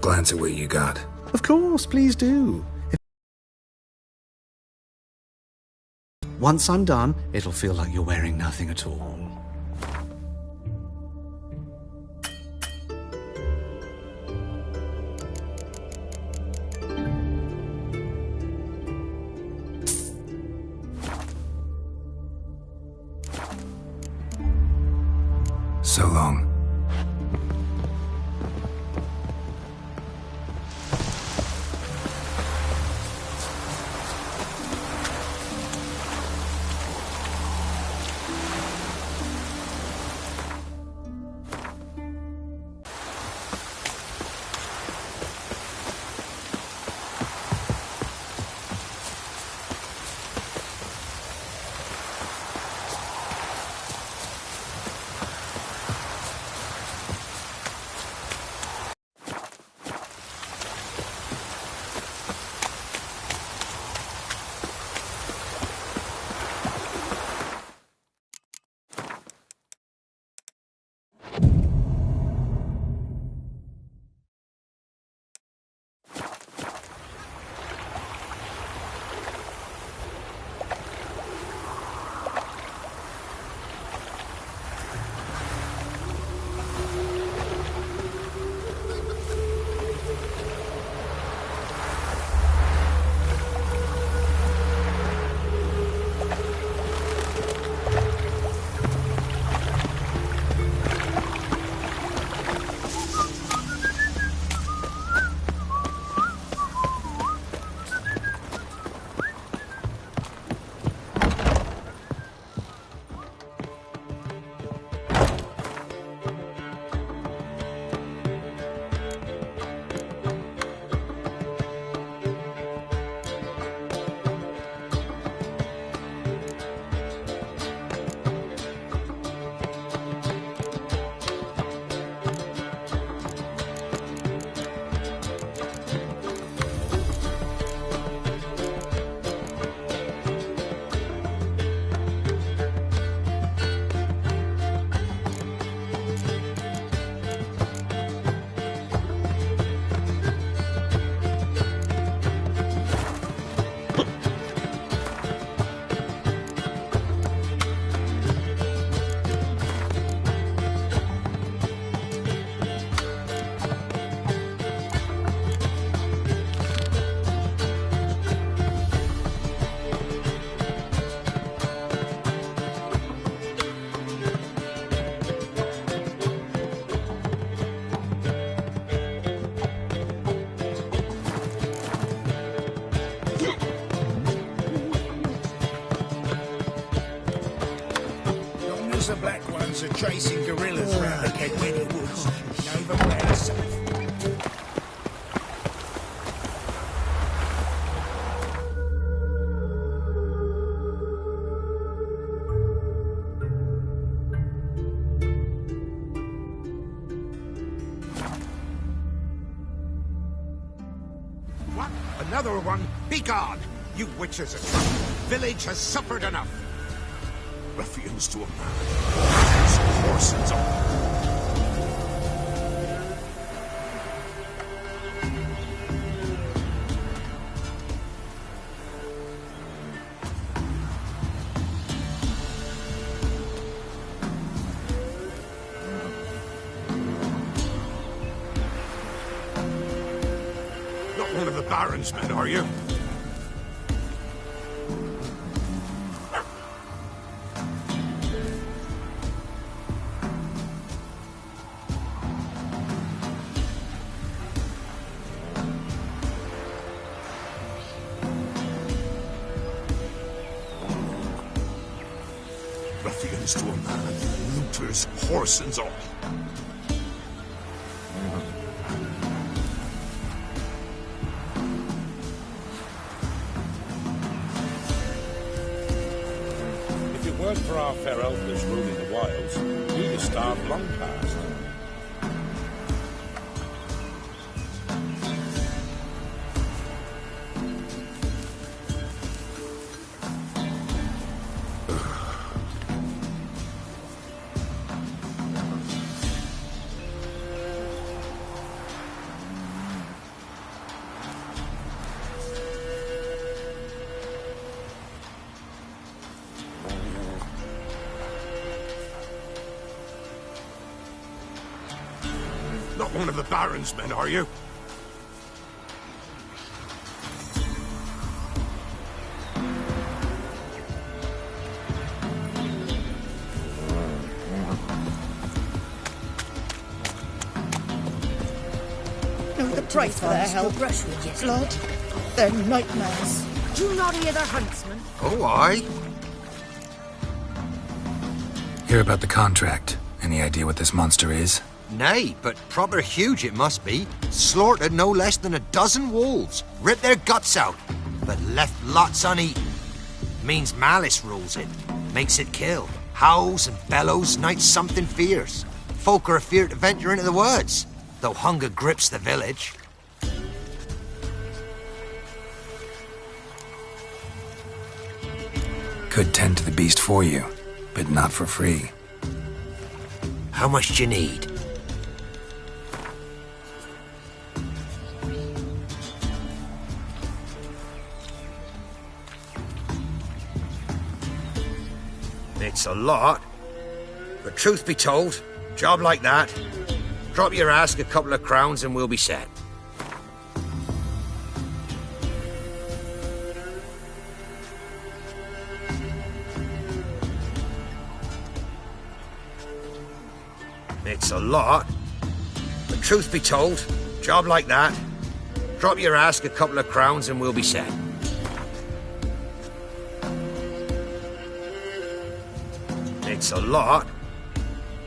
Glance at what you got. Of course, please do. Once I'm done, it'll feel like you're wearing nothing at all. So long. The black ones are chasing gorillas around the Kedwini woods. You know them well, safe. What? Another one? Begone! You witches are trouble. Village has suffered enough. Ruffians to a man. His horses are. Not one of the Baron's men, are you? Ruffians to a man, looters, horse and all. If it weren't for our fair elders ruling the wilds, we'd have starved long past. of the Baron's men, are you? Know the price for their help. Blood, their nightmares. Do you not hear the huntsman? Oh, aye. Hear about the contract. Any idea what this monster is? Nay, but proper huge it must be. Slaughtered no less than 12 wolves. Ripped their guts out, but left lots uneaten. Means malice rules it. Makes it kill. Howls and bellows, nights something fierce. Folk are afeard to venture into the woods, though hunger grips the village. Could tend to the beast for you, but not for free. How much do you need? It's a lot. But truth be told, job like that, drop your ask a couple of crowns and we'll be set. It's a lot. But truth be told, job like that, drop your ask a couple of crowns and we'll be set. It's a lot.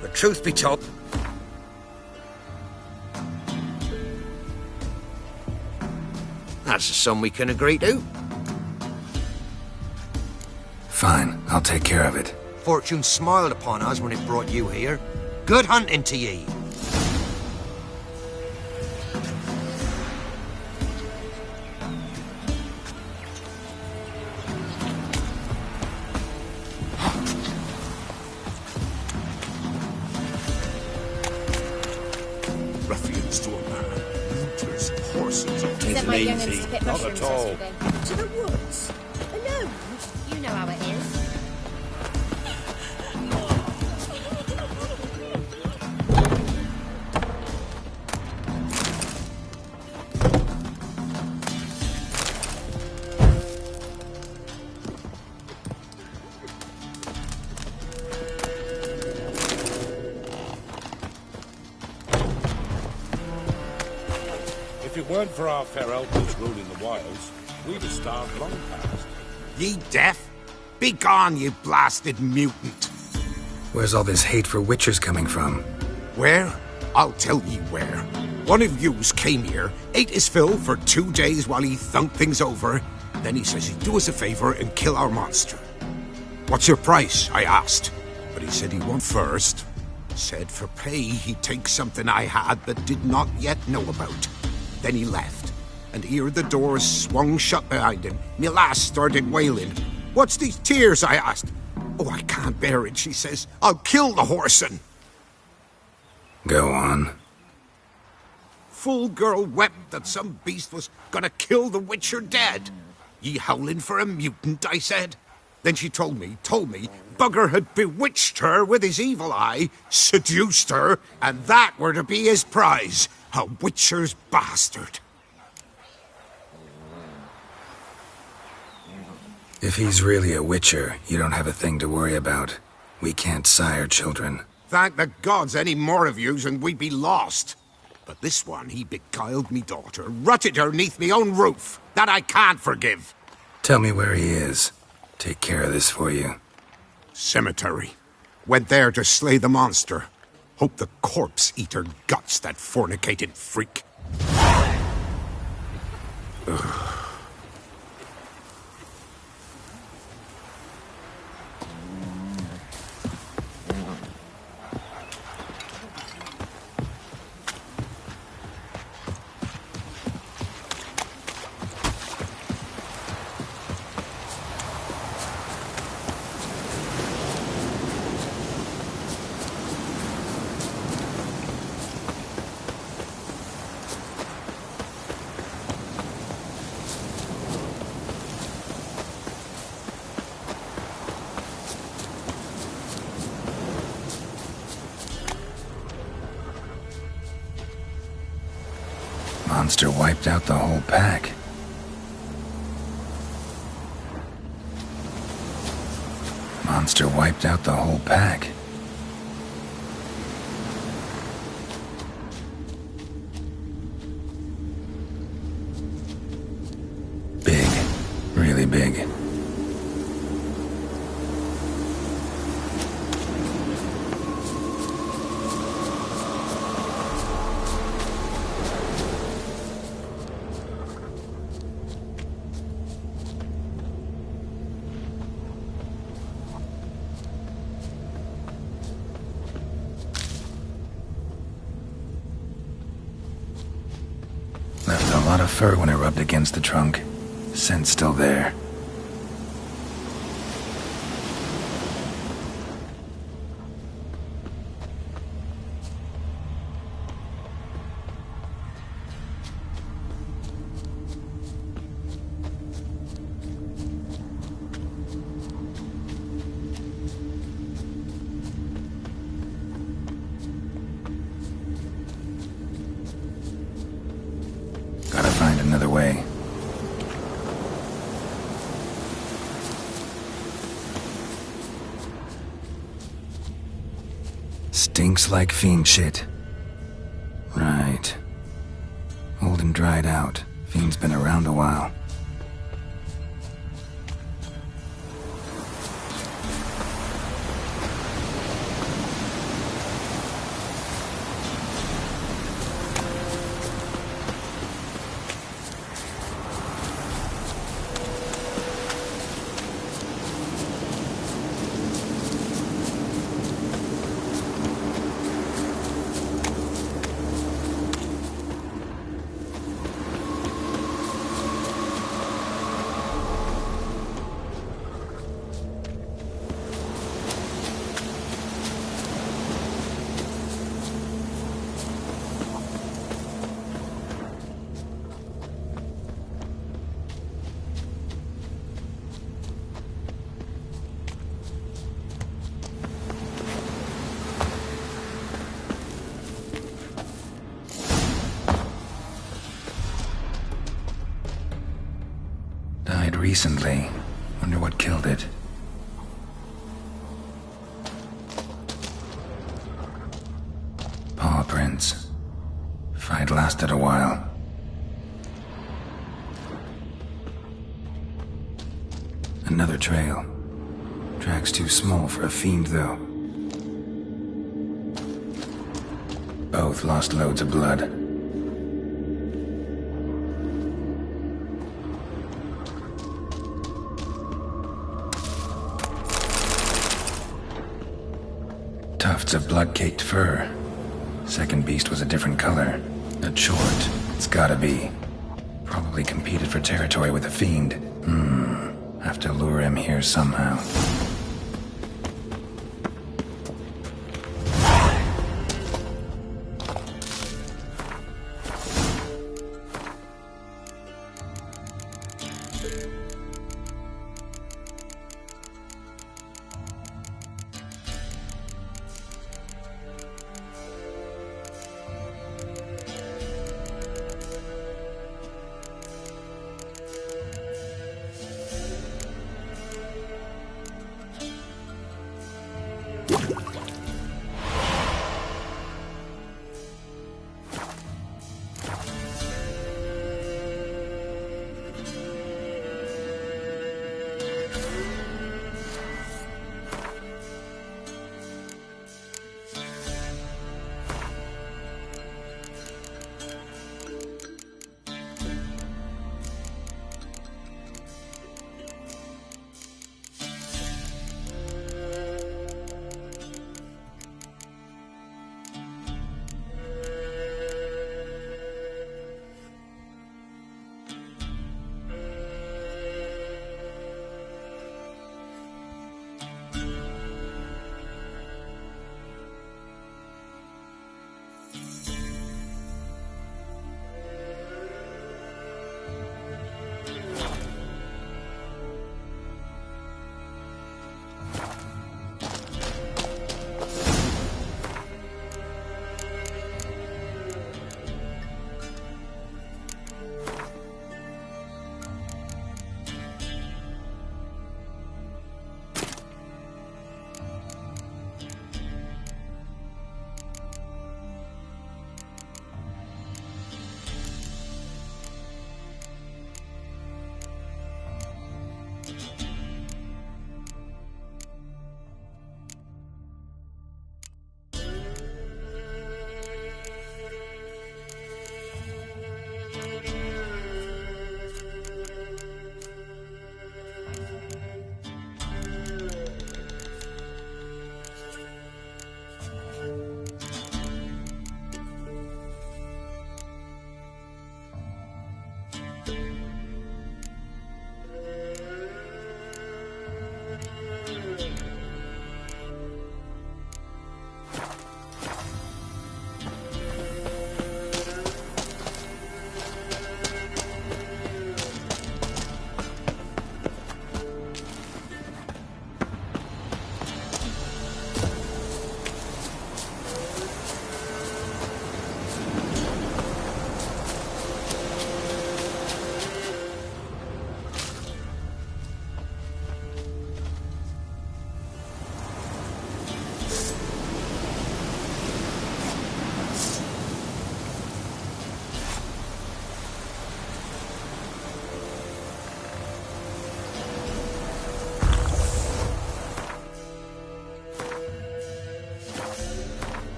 But truth be told... That's a sum we can agree to. Fine, I'll take care of it. Fortune smiled upon us when it brought you here. Good hunting to ye. Ruffians to a man. Looters, horses. Sent my young'uns to pick Not mushrooms at all. yesterday. To the woods. Alone. You know how it is. If it weren't for our fair elders ruling the wilds, we'd have starved long past. Ye deaf? Begone, you blasted mutant! Where's all this hate for witchers coming from? Where? I'll tell ye where. One of yous came here, ate his fill for 2 days while he thunked things over. Then he says he'd do us a favor and kill our monster. What's your price? I asked. But he said he won't first. Said for pay he'd take something I had but did not yet know about. Then he left, and ere the doors swung shut behind him, me lass started wailing. What's these tears? I asked. Oh, I can't bear it, she says. I'll kill the whoreson. Go on. Full girl wept that some beast was gonna kill the witcher dead. Ye howling for a mutant, I said. Then she told me, Bugger had bewitched her with his evil eye, seduced her, and that were to be his prize, a witcher's bastard. If he's really a witcher, you don't have a thing to worry about. We can't sire children. Thank the gods any more of yous and we'd be lost. But this one, he beguiled me daughter, rutted her neath me own roof. That I can't forgive. Tell me where he is. Take care of this for you. Cemetery. Went there to slay the monster. Hope the corpse eat her guts, that fornicated freak. Ugh. Monster wiped out the whole pack. Monster wiped out the whole pack. Big. Really big. Left a lot of fur when it rubbed against the trunk. Scent's still there. Gotta find another way. Stinks like fiend shit. Right. Old and dried out. Fiend's been around a while. Died recently. Wonder what killed it. Paw prints. Fight lasted a while. Another trail. Track's too small for a fiend, though. Both lost loads of blood. Tufts of blood-caked fur. Second beast was a different color. A short. It's gotta be. Probably competed for territory with a fiend. Have to lure him here somehow.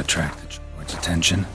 attract the droid's attention.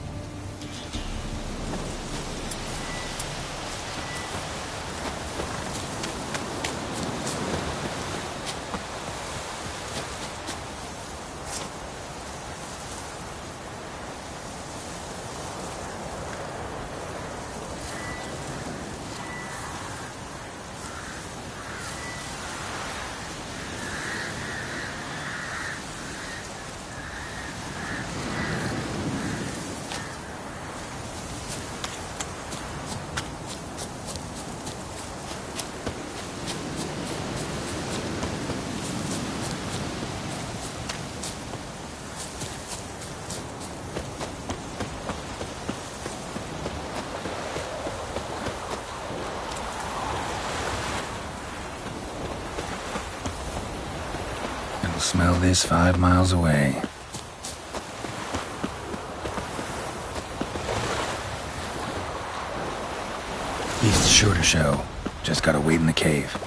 Smell this 5 miles away. Beast's sure to show. Just gotta wait in the cave.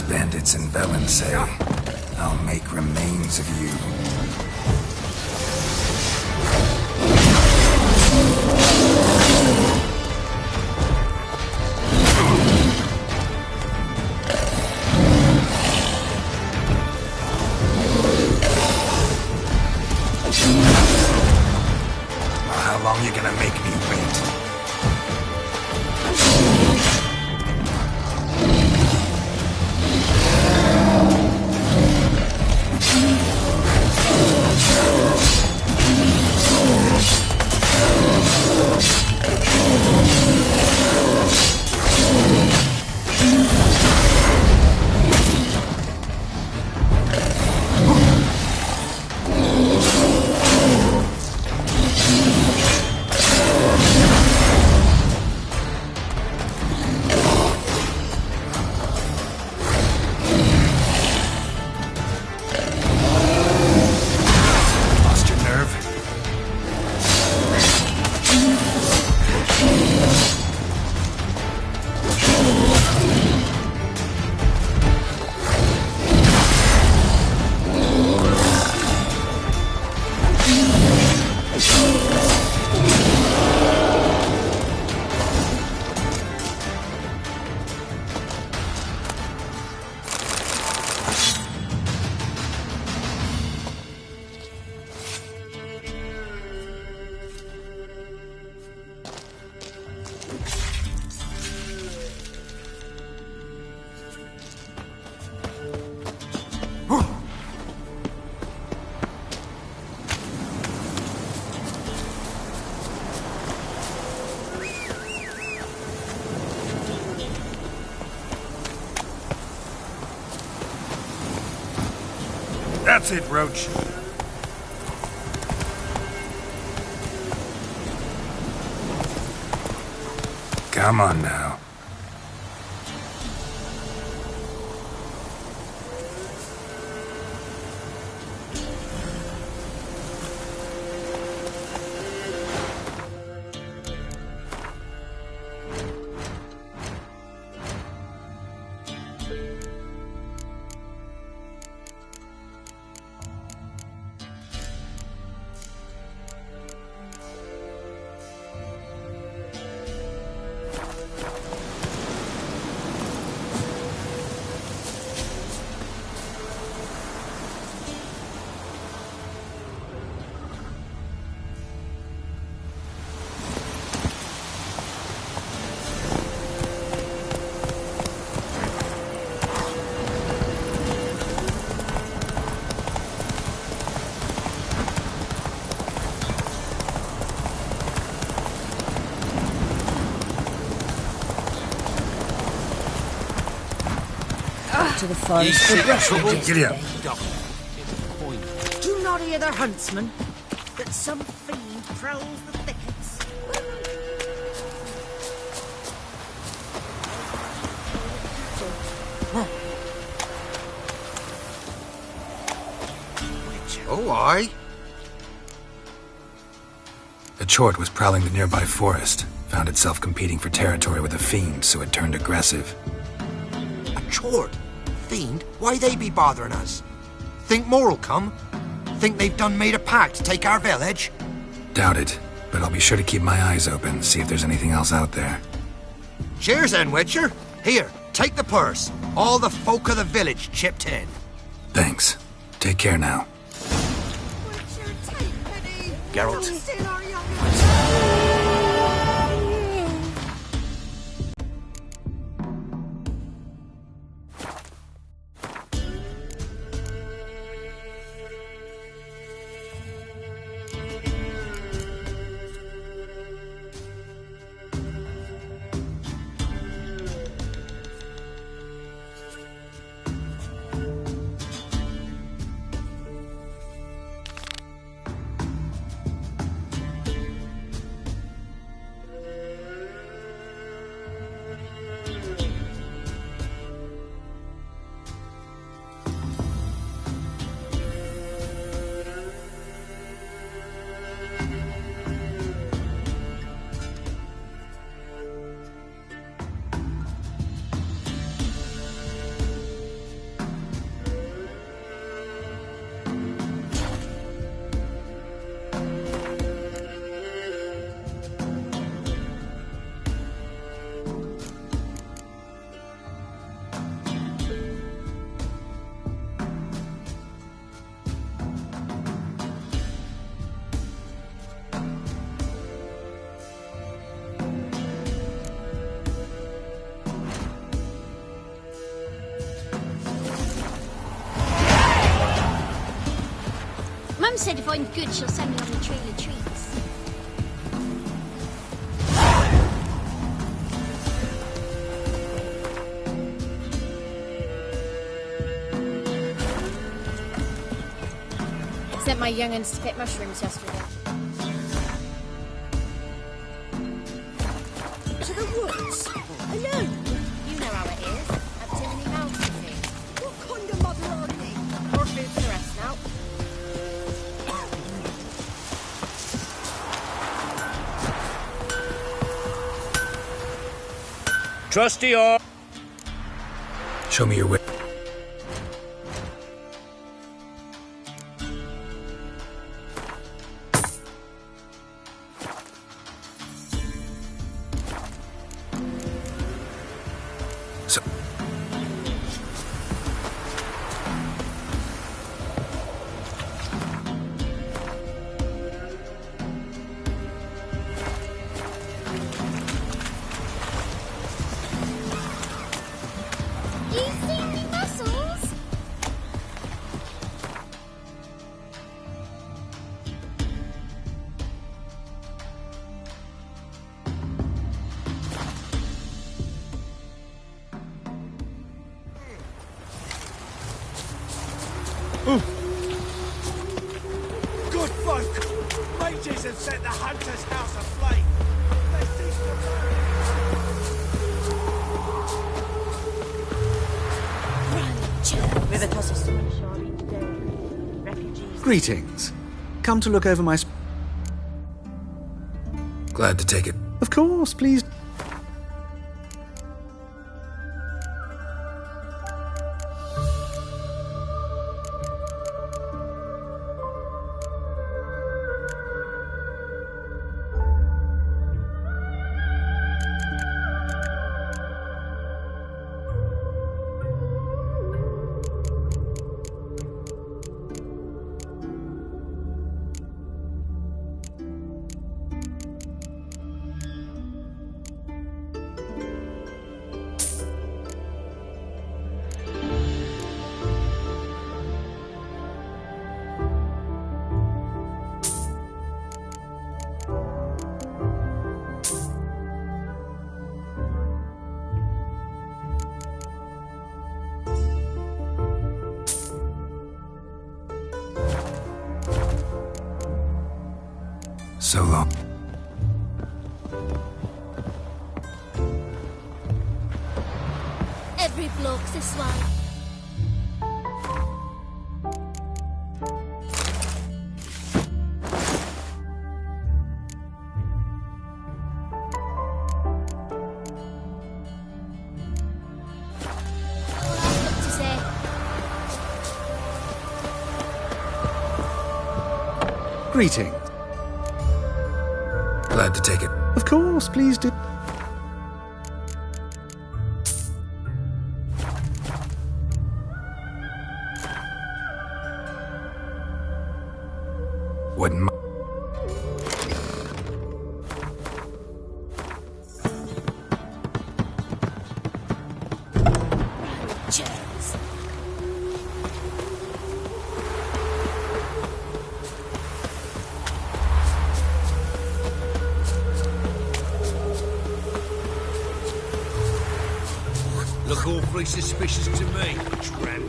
Bandits and Velen say, I'll make remains of you. How long you gonna make me wait? That's it, Roach. Come on now. To the forest for brushwood Giddy up. yesterday. Do not hear the huntsman, that some fiend prowls the thickets. Oh, aye. A chort was prowling the nearby forest. Found itself competing for territory with a fiend, so it turned aggressive. A chort? Fiend? Why they be bothering us? Think more'll come? Think they've done made a pact to take our village? Doubt it, but I'll be sure to keep my eyes open, see if there's anything else out there. Cheers then, Witcher. Here, take the purse. All the folk of the village chipped in. Thanks. Take care now. Geralt. Mum said if I'm good, she'll send me on a trail of treats. Sent my young'uns to pick mushrooms yesterday. To the woods? Alone? You know how it is. Have too many mouths to feed. What kind of mother are they? More food for the rest now. Trusty or... Show me your way. So... You see any muscles? Mages have set the Hunter's house aflame. They ceased to burn. River tosses sunshine today. Refugees. Greetings. Come to look over my... Glad to take it. Of course, please. So long. Every bloke's this way. Greeting. Glad to take it. Of course, please do. Wouldn't mind. Cheers. Look awfully suspicious to me, tramp.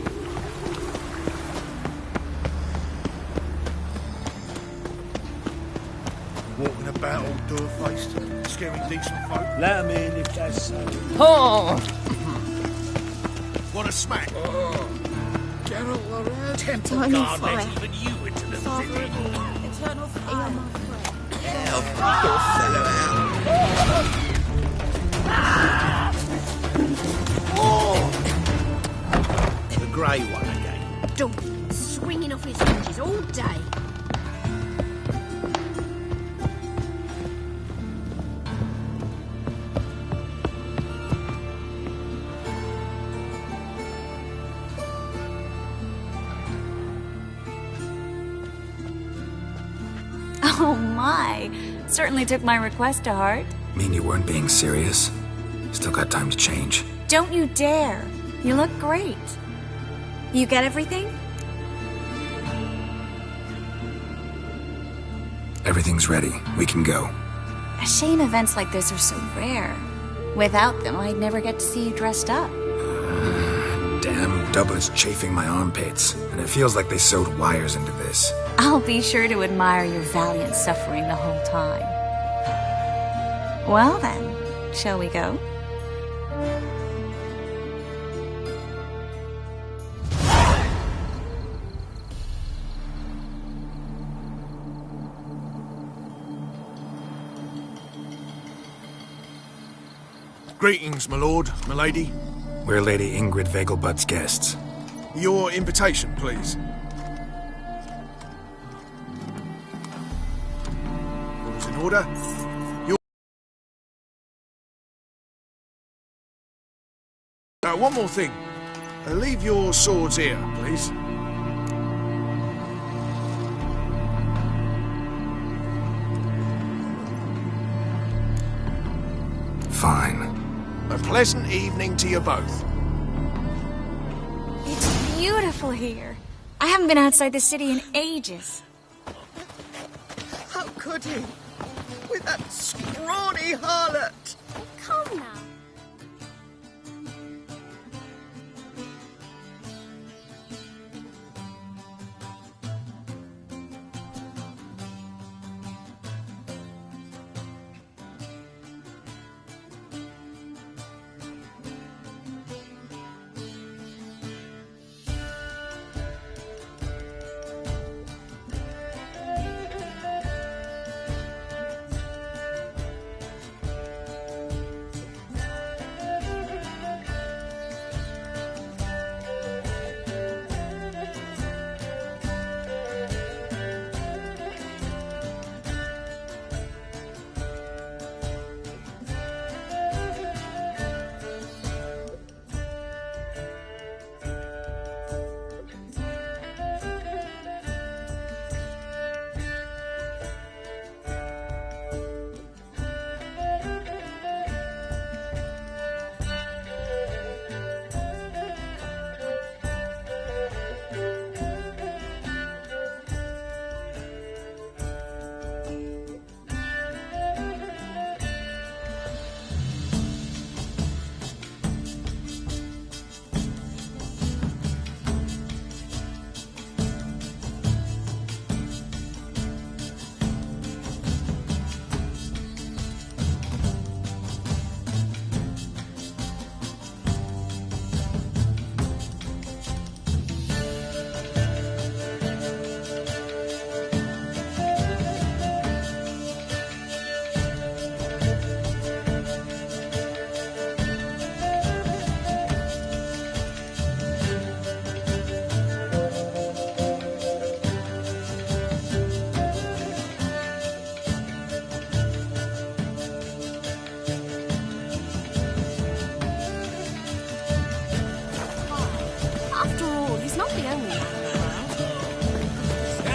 Walking about all door-faced, scaring decent folk. Let 'em in if that's so. Oh! Want a smack? Geralt, alright? Temple Tiny Guard fire. let even you into the Father city. of all, eternal fire. My friend. The grey one again. Donkey swinging off his hinges all day. Oh my. Certainly took my request to heart. Mean you weren't being serious? Still got time to change. Don't you dare. You look great. You get everything? Everything's ready. We can go. A shame events like this are so rare. Without them, I'd never get to see you dressed up. Damn Dubba's chafing my armpits, and it feels like they sewed wires into this. I'll be sure to admire your valiant suffering the whole time. Well then, shall we go? Greetings, my lord, my lady. We're Lady Ingrid Vegelbud's guests. Your invitation, please. All's in order. One more thing. Leave your swords here, please. Fine. A pleasant evening to you both. It's beautiful here. I haven't been outside the city in ages. How could he? With that scrawny harlot! Come now.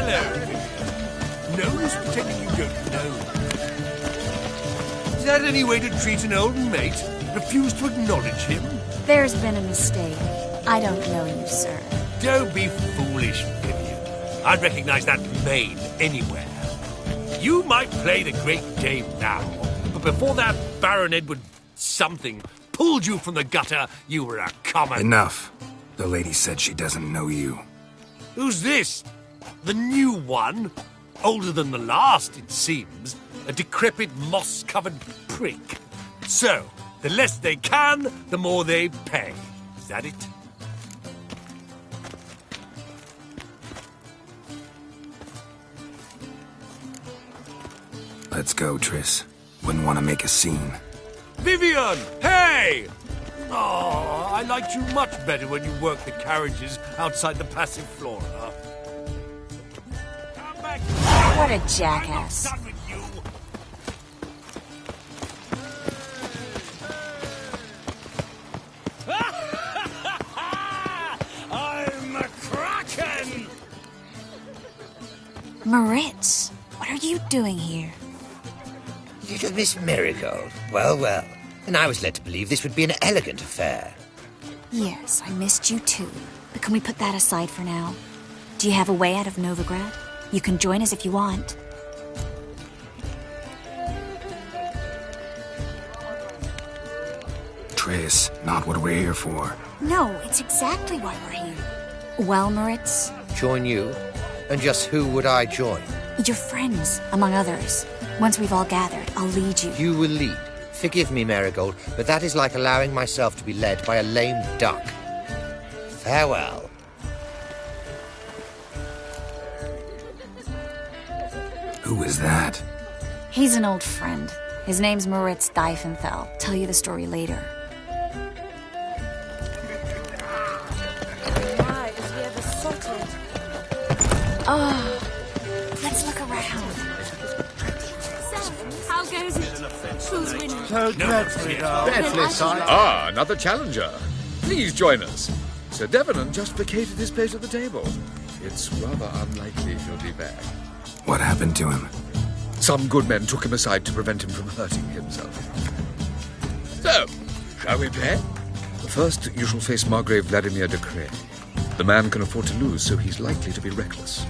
Hello, Vivian. No use pretending you don't know. Is that any way to treat an old mate? Refuse to acknowledge him? There's been a mistake. I don't know you, sir. Don't be foolish, Vivian. I'd recognize that mane anywhere. You might play the great game now, but before that Baron Edward something pulled you from the gutter, you were a common... Enough. The lady said she doesn't know you. Who's this? The new one? Older than the last, it seems. A decrepit, moss-covered prick. So, the less they can, the more they pay. Is that it? Let's go, Triss. Wouldn't want to make a scene. Vivian! Hey! Oh, I liked you much better when you worked the carriages outside the Passiflora. Come back! What a jackass. I'm not done with you. I'm a Kraken! Moritz, what are you doing here? Little Miss Marigold. Well, well. And I was led to believe this would be an elegant affair. Yes, I missed you too. But can we put that aside for now? Do you have a way out of Novigrad? You can join us if you want. Triss, not what we're here for. No, it's exactly why we're here. Well, Moritz? Join you? And just who would I join? Your friends, among others. Once we've all gathered, I'll lead you. You will lead. Forgive me, Marigold, but that is like allowing myself to be led by a lame duck. Farewell. Who is that? He's an old friend. His name's Moritz Diefenthal. Tell you the story later. Oh, let's look around. So, how goes it? Who's winning? So dreadfully dull. Ah, another challenger. Please join us. Sir Devenant just vacated his place at the table. It's rather unlikely he'll be back. What happened to him? Some good men took him aside to prevent him from hurting himself. So, shall we play? First, you shall face Margrave Vladimir de Cray. The man can afford to lose, so he's likely to be reckless.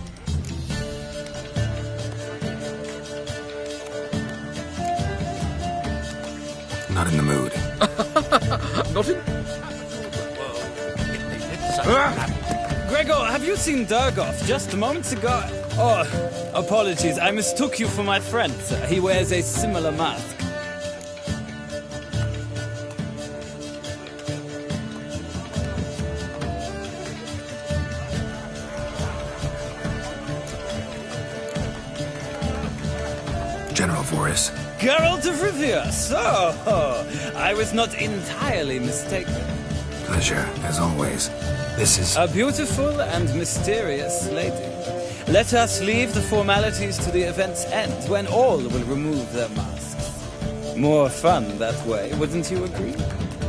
Not in the mood. Not in... Gregor, have you seen Durgoff just moments ago? Oh, apologies, I mistook you for my friend, sir. He wears a similar mask. General Voris. Geralt of Rivia, so I was not entirely mistaken. Pleasure, as always. This is... A beautiful and mysterious lady. Let us leave the formalities to the event's end, when all will remove their masks. More fun that way, wouldn't you agree?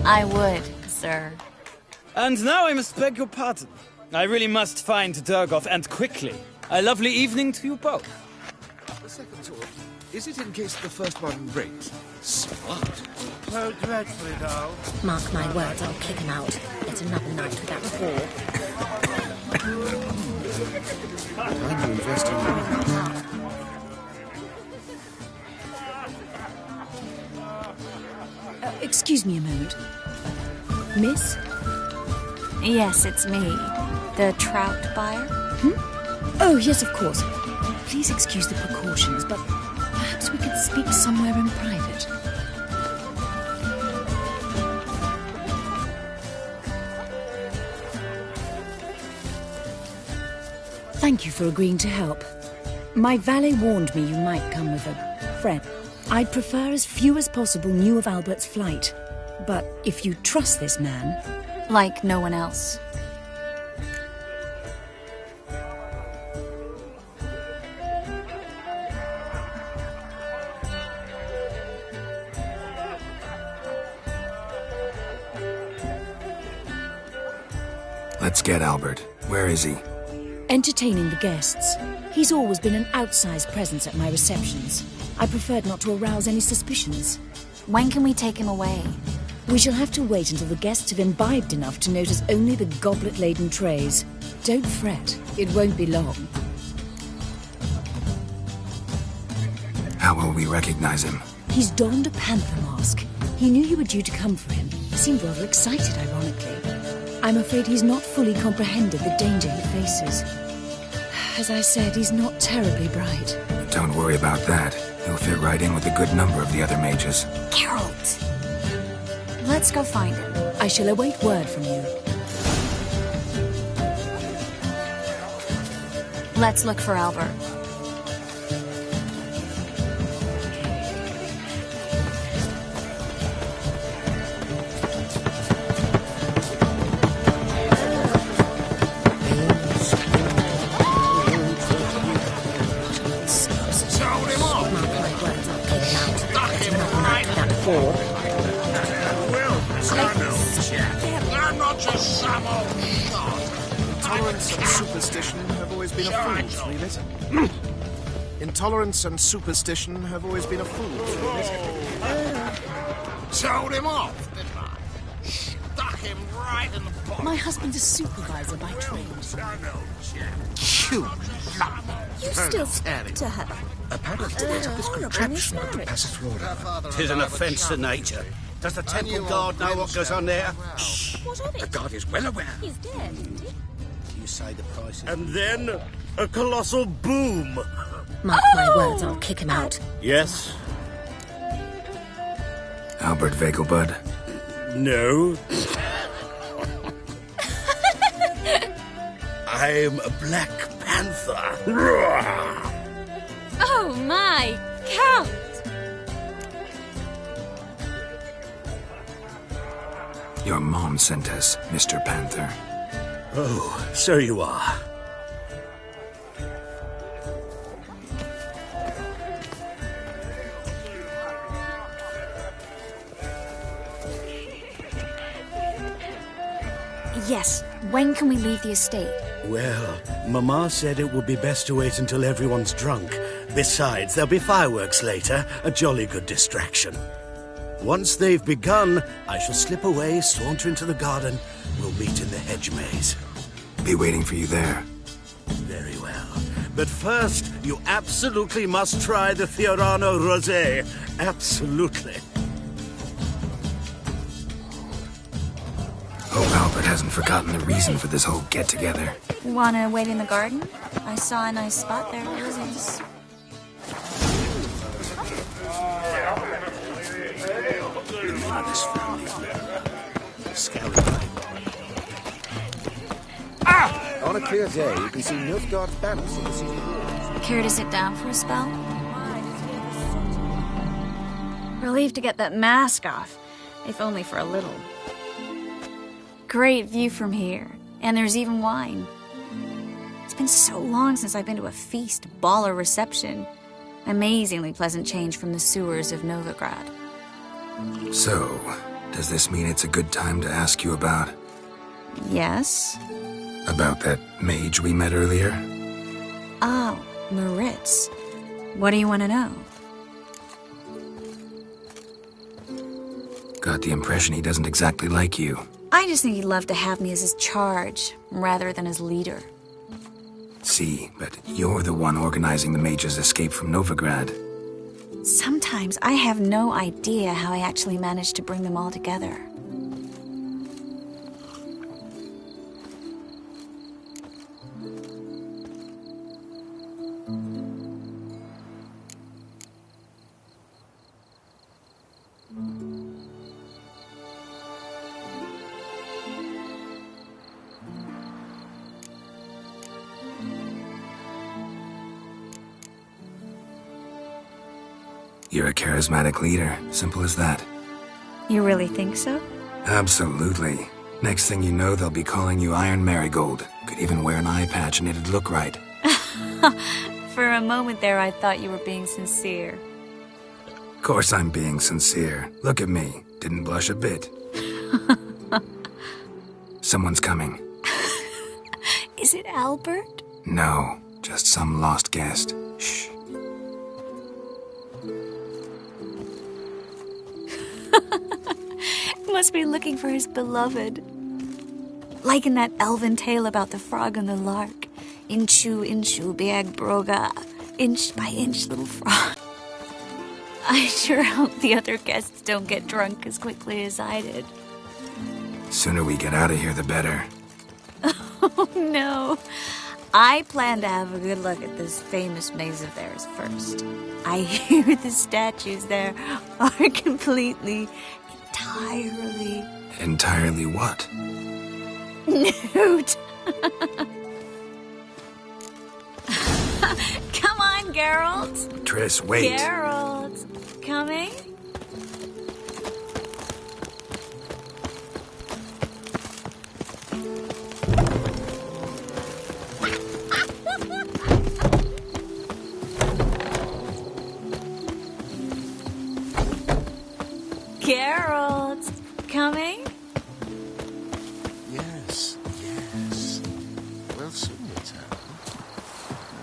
I would, sir. And now I must beg your pardon. I really must find Durgoff, and quickly. A lovely evening to you both. The second sword. Is it in case the first one breaks? Smart. So dreadfully dull. Mark my words, I'll kick him out. It's another night without a ball. Time to invest in Excuse me a moment. Miss? Yes, it's me. The trout buyer? Oh, yes, of course. Please excuse the precautions, but perhaps we could speak somewhere in private. Thank you for agreeing to help. My valet warned me you might come with a friend. I'd prefer as few as possible knew of Albert's flight. But if you trust this man... Like no one else. Let's get Albert. Where is he? Entertaining the guests. He's always been an outsized presence at my receptions. I preferred not to arouse any suspicions. When can we take him away? We shall have to wait until the guests have imbibed enough to notice only the goblet-laden trays. Don't fret, it won't be long. How will we recognize him? He's donned a panther mask. He knew you were due to come for him. Seemed rather excited, ironically. I'm afraid he's not fully comprehended the danger he faces. As I said, he's not terribly bright. Don't worry about that. He'll fit right in with a good number of the other mages. Geralt! Let's go find him. I shall await word from you. Let's look for Albert. Intolerance and superstition have always been a fool's remit. Intolerance and superstition have always been a fool's remit. Told him off, didn't I? Stuck him right in the bottom. My husband's a supervisor by trade. You You still speak to her. Apparently, this contraption could pass it through. Tis an offence to nature. Does the temple guard know what goes on there? What of it? The guard is well aware. He's dead, isn't he? You say the price. And then a colossal boom. Mark my words, I'll kick him out. Yes. Albert Vegelbud. No. I'm a Black Panther. Oh my, Count! Your mom sent us, Mr. Panther. Oh, so you are. Yes, when can we leave the estate? Well, Mama said it would be best to wait until everyone's drunk. Besides, there'll be fireworks later, a jolly good distraction. Once they've begun, I shall slip away, saunter into the garden. We'll meet in the hedge maze. Be waiting for you there. Very well. But first, you absolutely must try the Fiorano Rosé. Absolutely. Hope Albert hasn't forgotten the reason for this whole get-together. Wanna wait in the garden? I saw a nice spot there. Roses. On a clear day, you can see Nilfgaard's banners in the city walls. Care to sit down for a spell? Relieved to get that mask off, if only for a little. Great view from here, and there's even wine. It's been so long since I've been to a feast, ball, or reception. Amazingly pleasant change from the sewers of Novigrad. So, does this mean it's a good time to ask you about... Yes? About that mage we met earlier? Oh, Moritz. What do you want to know? Got the impression he doesn't exactly like you. I just think he'd love to have me as his charge, rather than his leader. See, but you're the one organizing the mage's escape from Novigrad. Sometimes I have no idea how I actually managed to bring them all together. You're a charismatic leader. Simple as that. You really think so? Absolutely. Next thing you know, they'll be calling you Iron Marigold. Could even wear an eye patch and it'd look right. For a moment there, I thought you were being sincere. Of course I'm being sincere. Look at me. Didn't blush a bit. Someone's coming. Is it Albert? No, just some lost guest. Shh. Must be looking for his beloved. Like in that elven tale about the frog and the lark. Inchu, inchu, biag broga. Inch by inch, little frog. I sure hope the other guests don't get drunk as quickly as I did. Sooner we get out of here, the better. Oh, no. I plan to have a good look at this famous maze of theirs first. I hear the statues there are entirely... Entirely what? Nude. Come on, Geralt. Triss, wait. Geralt. Coming? Geralt. Coming? Yes, yes. We'll soon return.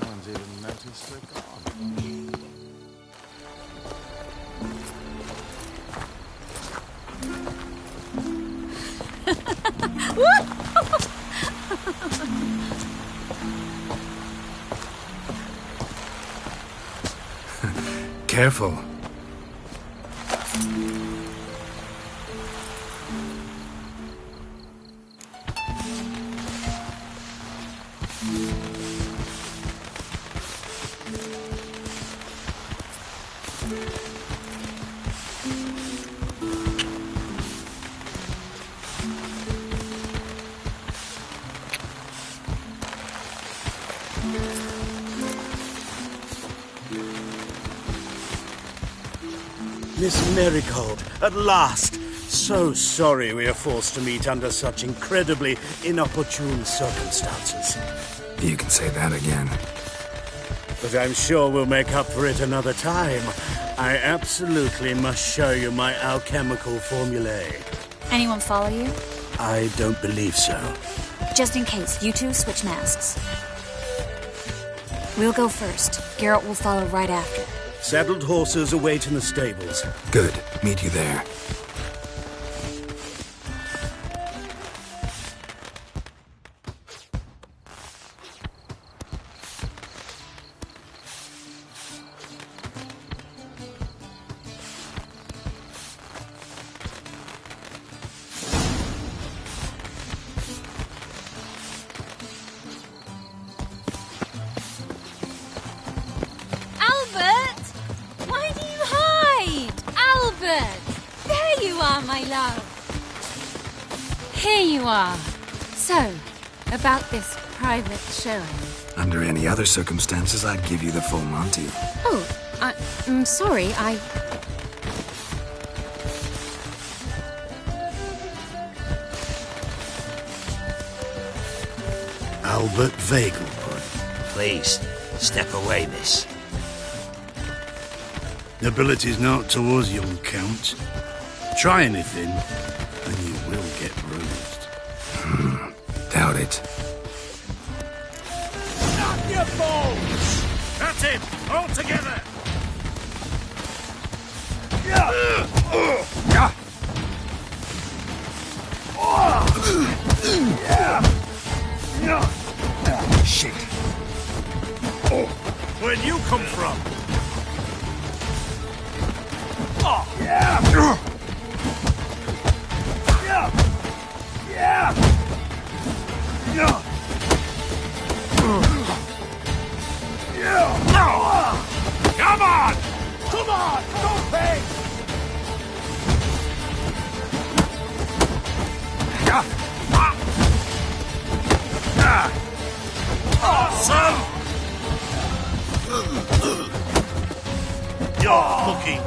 No one's even noticed we're gone. Careful. Miss Marigold, at last! So sorry we are forced to meet under such incredibly inopportune circumstances. You can say that again. But I'm sure we'll make up for it another time. I absolutely must show you my alchemical formulae. Anyone follow you? I don't believe so. Just in case, you two switch masks. We'll go first. Geralt will follow right after. Saddled horses await in the stables. Good. Meet you there. About this private showing. Under any other circumstances, I'd give you the full Monty. Oh, I'm sorry, Albert Vegelbud. Please, step away, miss. Nobility's not towards young Count. Try anything, and you will get bruised. Doubt it. Knock your balls! That's it! All together! Shit. Where'd you come from? Come on! Come on! Don't pay! Awesome! You're looking.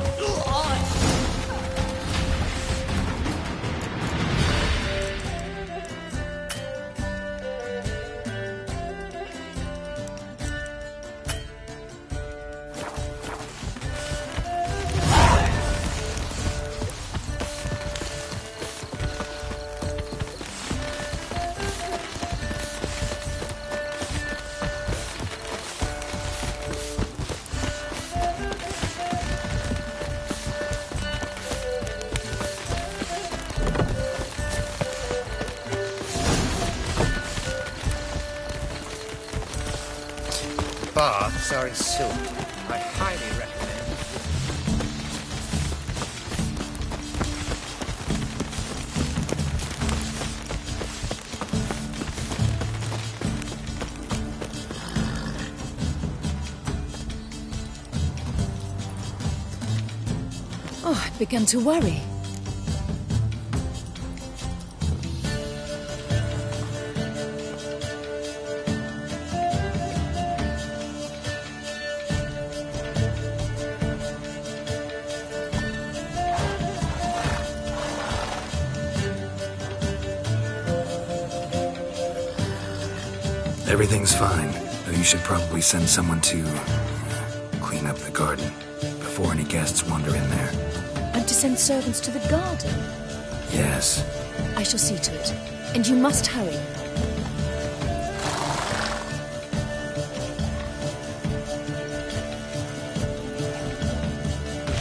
baths are in silk. I highly recommend. Oh, I began to worry. Everything's fine, though you should probably send someone to clean up the garden before any guests wander in there. I'm to send servants to the garden? Yes. I shall see to it. And you must hurry.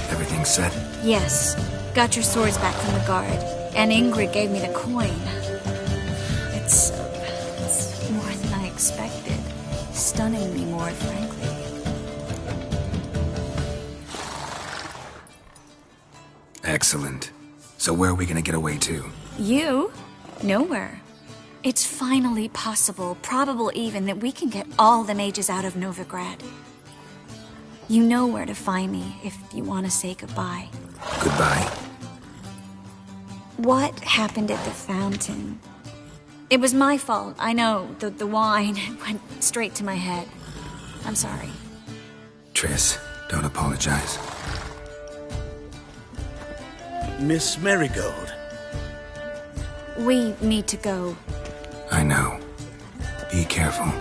Everything set? Yes. Got your swords back from the guard. And Ingrid gave me the coin. It's more than I expected. Stunningly more, frankly. Excellent. So where are we gonna get away to? You? Nowhere. It's finally possible, probable even, that we can get all the mages out of Novigrad. You know where to find me if you want to say goodbye. Goodbye? What happened at the fountain? It was my fault, I know. The wine went straight to my head. I'm sorry. Triss, don't apologize. Miss Marigold. We need to go. I know. Be careful.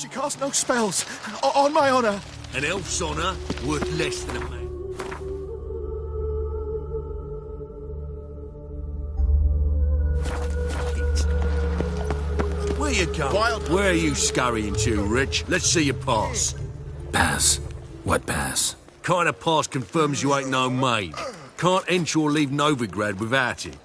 She casts no spells. On my honour. An elf's honour worth less than a man. Where you going? Where are you scurrying to, Rich? Let's see your pass. Pass? What pass? Kind of pass confirms you ain't no maid. Can't enter or leave Novigrad without it.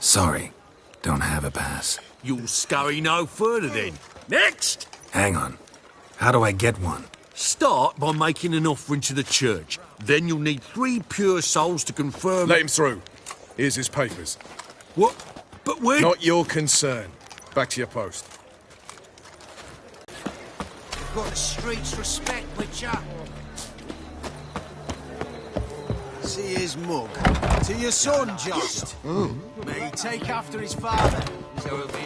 Sorry, don't have a pass. You'll scurry no further then. Next! Hang on. How do I get one? Start by making an offering to the church. Then you'll need 3 pure souls to confirm... Let him through. Here's his papers. What? But where... Not your concern. Back to your post. You've got the streets respect, Witcher. See his mug. To your son, Just. May he take after his father. So it'll be...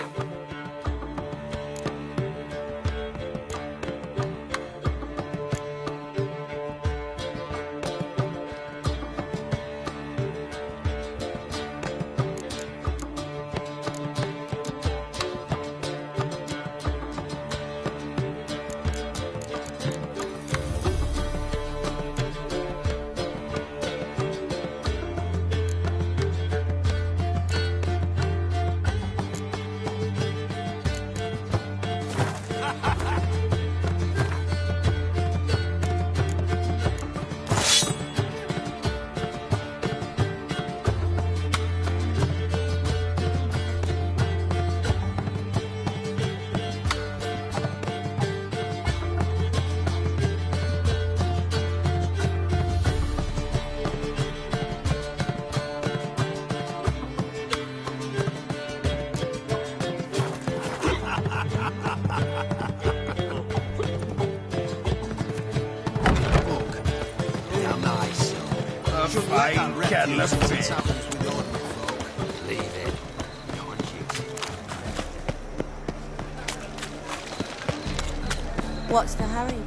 What's the hurry,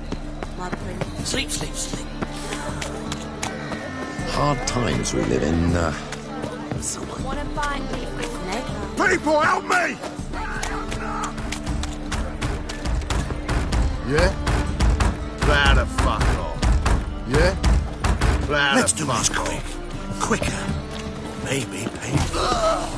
my prince? Sleep, sleep, sleep. Hard times we live in, Want to find me, Snake? People, help me! Yeah? Plow the fuck off. Yeah? Plow Let's the do fuck this off. Quicker. Maybe painful.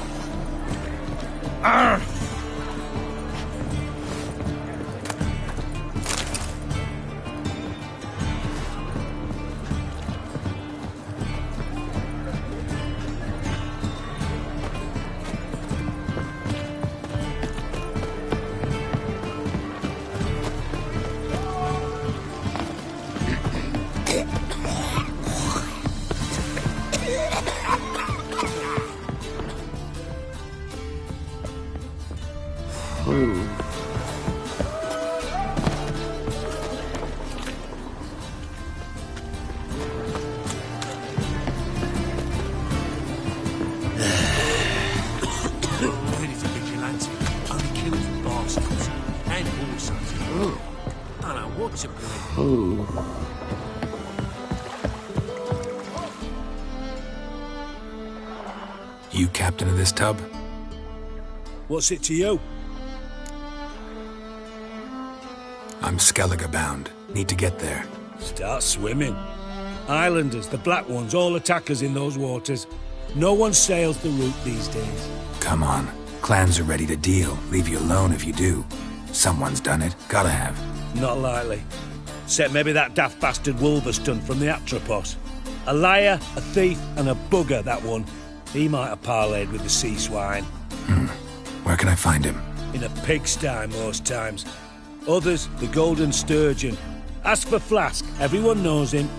You captain of this tub? What's it to you? I'm Skellige bound. Need to get there. Start swimming. Islanders, the Black Ones, all attackers in those waters. No one sails the route these days. Come on. Clans are ready to deal. Leave you alone if you do. Someone's done it. Gotta have. Not likely. Except maybe that daft bastard Wolverston from the Atropos. A liar, a thief, and a bugger, that one. He might have parlayed with the sea swine. Where can I find him? In a pigsty most times. Others, the Golden Sturgeon. Ask for Flask. Everyone knows him.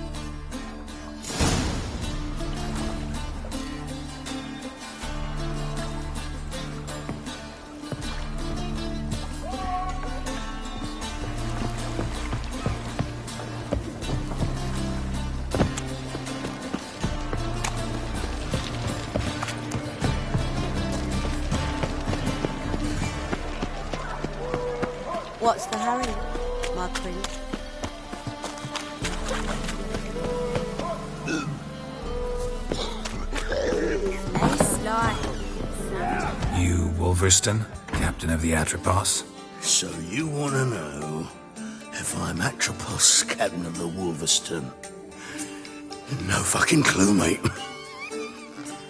What's the hurry, my prince? Nice. You Wolverston, captain of the Atropos? So you want to know if I'm Atropos, captain of the Wolverston? No fucking clue, mate.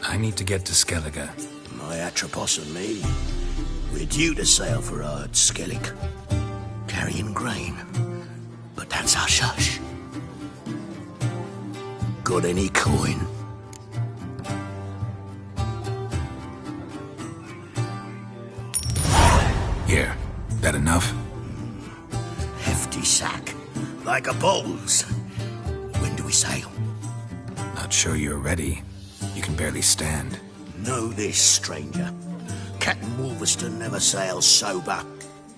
I need to get to Skellige. My Atropos and me, we're due to sail for Ard Skellig, carrying grain. But that's hush-hush. Got any coin? Here. That enough? Hefty sack. Like a bull's. When do we sail? Not sure you're ready. You can barely stand. Know this, stranger. Captain Wolverston never sails sober.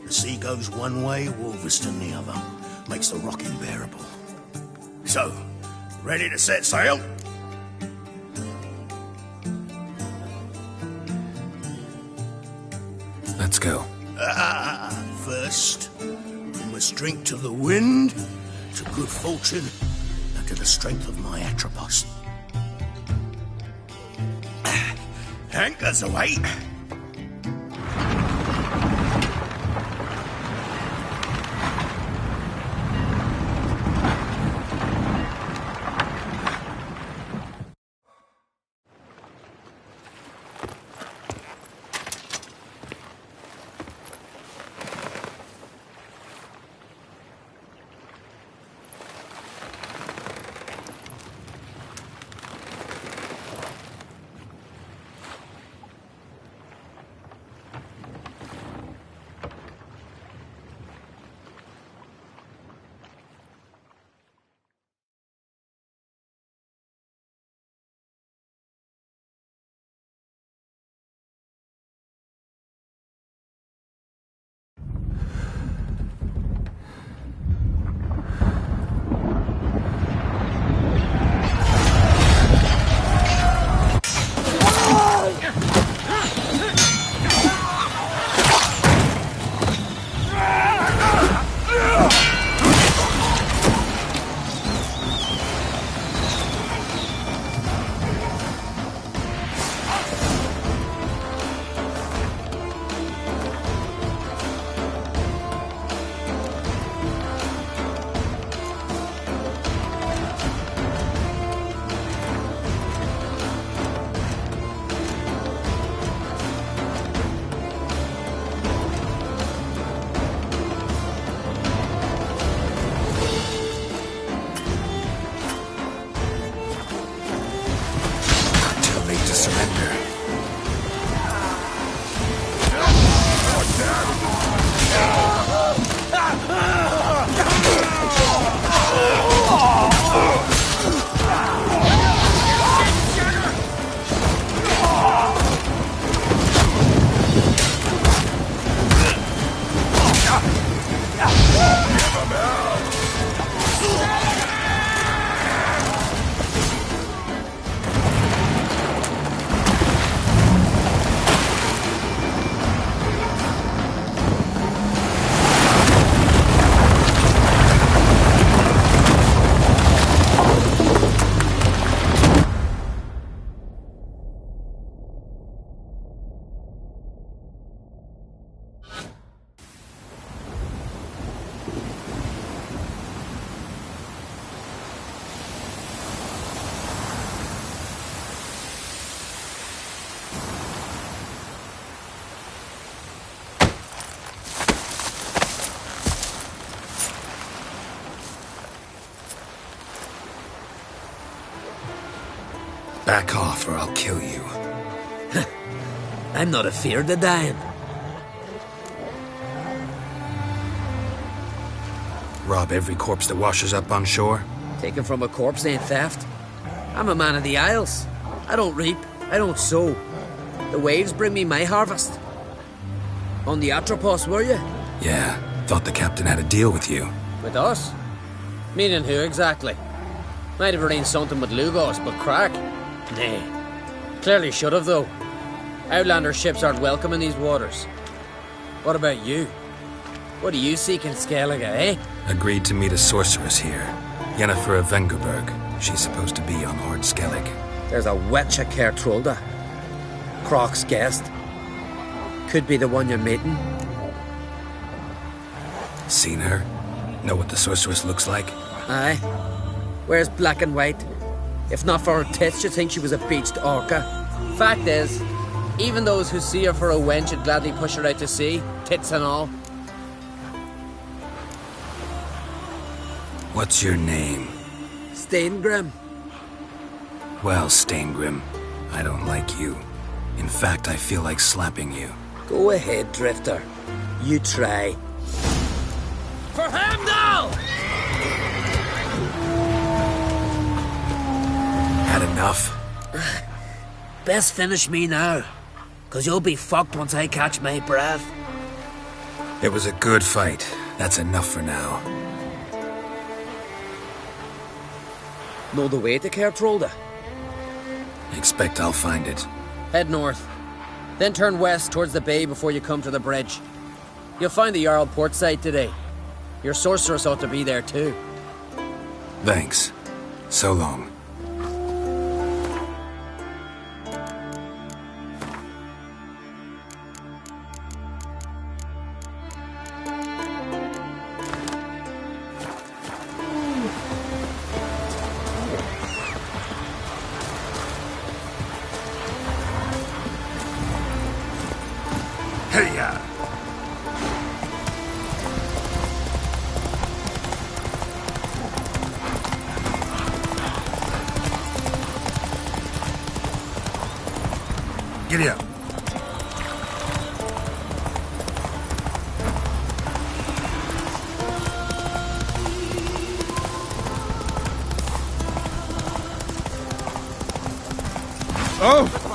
The sea goes one way, Wolverston the other. Makes the rocking bearable. So, ready to set sail? Let's go. First, we must drink to the wind, to good fortune, and to the strength of my Atropos. Anchors away. Back off or I'll kill you. I'm not afeard of dying. Rob every corpse that washes up on shore? Taken from a corpse ain't theft. I'm a man of the Isles. I don't reap, I don't sow. The waves bring me my harvest. On the Atropos, were you? Yeah, thought the captain had a deal with you. With us? Meaning who exactly? Might have arranged something with Lugos, but crack? Nay. Clearly should have, though. Outlander ships aren't welcome in these waters. What about you? What do you seek in Skellige, eh? Agreed to meet a sorceress here. Yennefer of Vengerberg. She's supposed to be on Ard Skellig. There's a wetcha Kertrolda. Croc's guest. Could be the one you're meeting. Seen her? Know what the sorceress looks like? Aye. Wears black and white. If not for her tits, you'd think she was a beached orca. Fact is, even those who see her for a wench would gladly push her out to sea, tits and all. What's your name? Steingrim. Well, Steingrim, I don't like you. In fact, I feel like slapping you. Go ahead, Drifter. You try. For Heimdall! Had enough? Best finish me now, 'cause you'll be fucked once I catch my breath. It was a good fight. That's enough for now. Know the way to Caer Trolda? Expect I'll find it. Head north. Then turn west towards the bay before you come to the bridge. You'll find the Jarl portside today. Your sorceress ought to be there too. Thanks. So long. Hey-ya! Giddy up. Oh!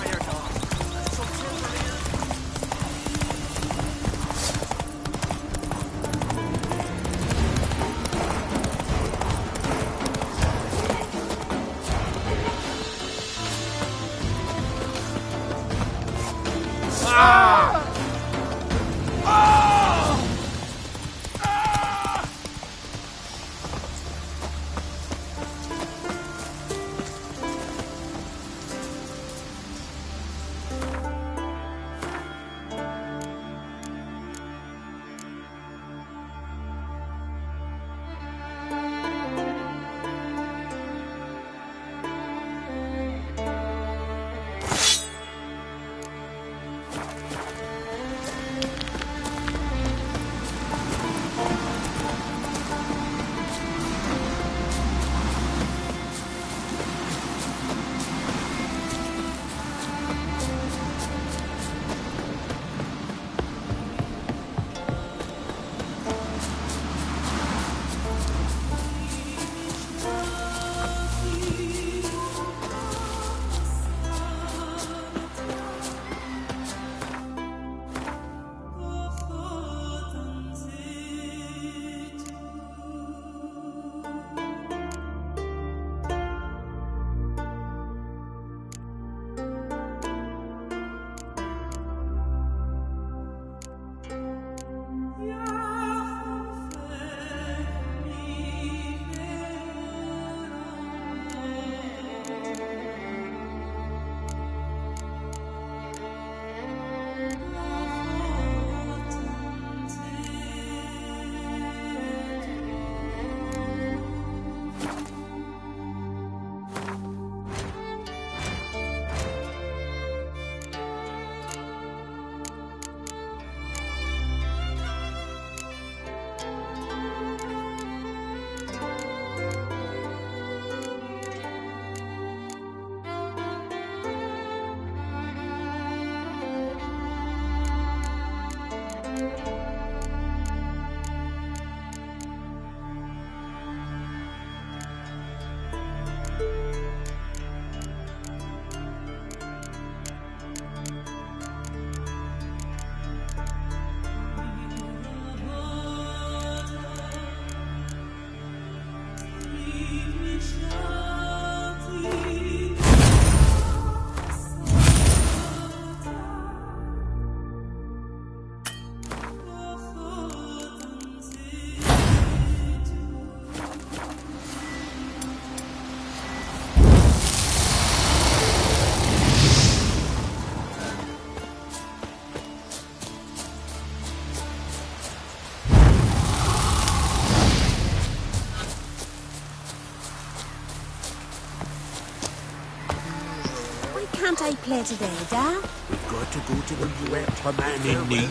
can't I play today, Dad? We've got to go to the wet for man in need.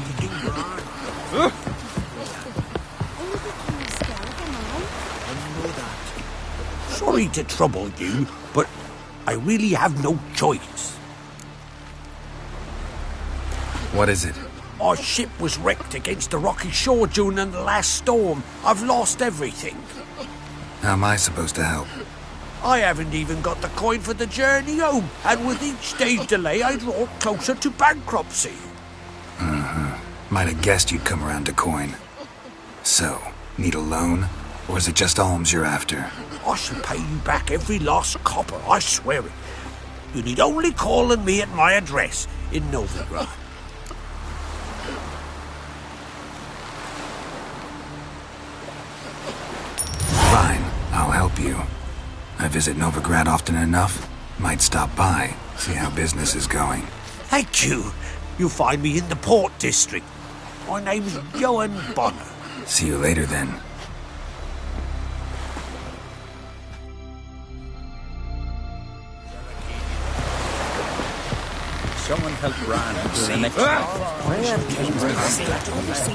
Sorry to trouble you, but I really have no choice. What is it? Our ship was wrecked against the rocky shore during the last storm. I've lost everything. How am I supposed to help? I haven't even got the coin for the journey home, and with each day's delay, I draw closer to bankruptcy. Might have guessed you'd come around to coin. So, need a loan? Or is it just alms you're after? I shall pay you back every last copper, I swear it. You need only call on me at my address in Novigrad. Fine, I'll help you. I visit Novigrad often enough. Might stop by, see how business is going. Thank you. You'll find me in the Port District. My name's Johan Bonner. See you later then. Someone help Bran into the next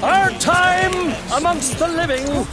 Our time amongst the living!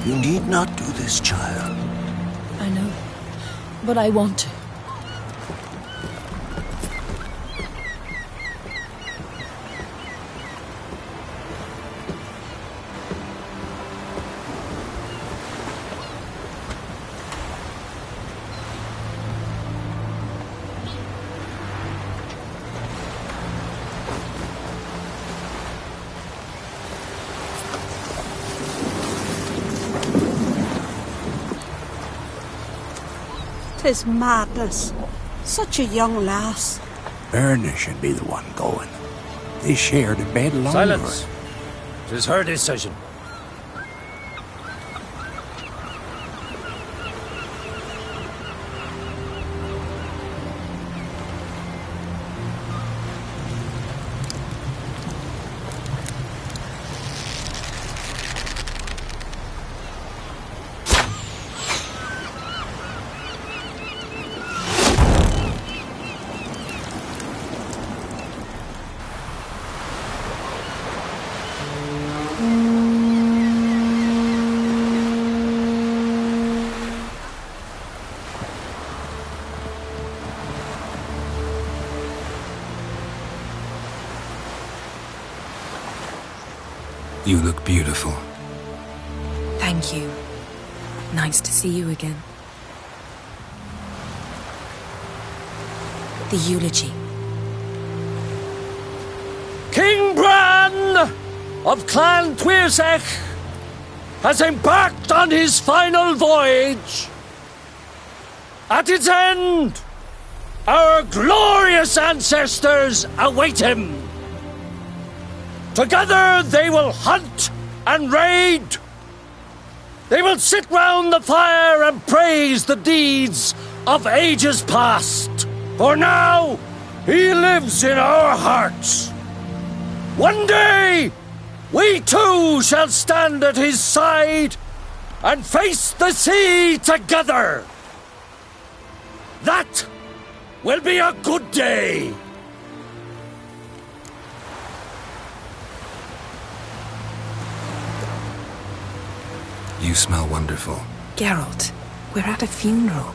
You need not do this, child. I know, but I want to. Tis madness. Such a young lass. Erna should be the one going. They shared a bed longer. Silence! 'Tis her decision. You look beautiful. Thank you. Nice to see you again. The eulogy. King Bran of Clan Tuirsech has embarked on his final voyage. At its end, our glorious ancestors await him. Together they will hunt and raid. They will sit round the fire and praise the deeds of ages past. For now, he lives in our hearts. One day, we too shall stand at his side and face the sea together. That will be a good day. You smell wonderful. Geralt, we're at a funeral.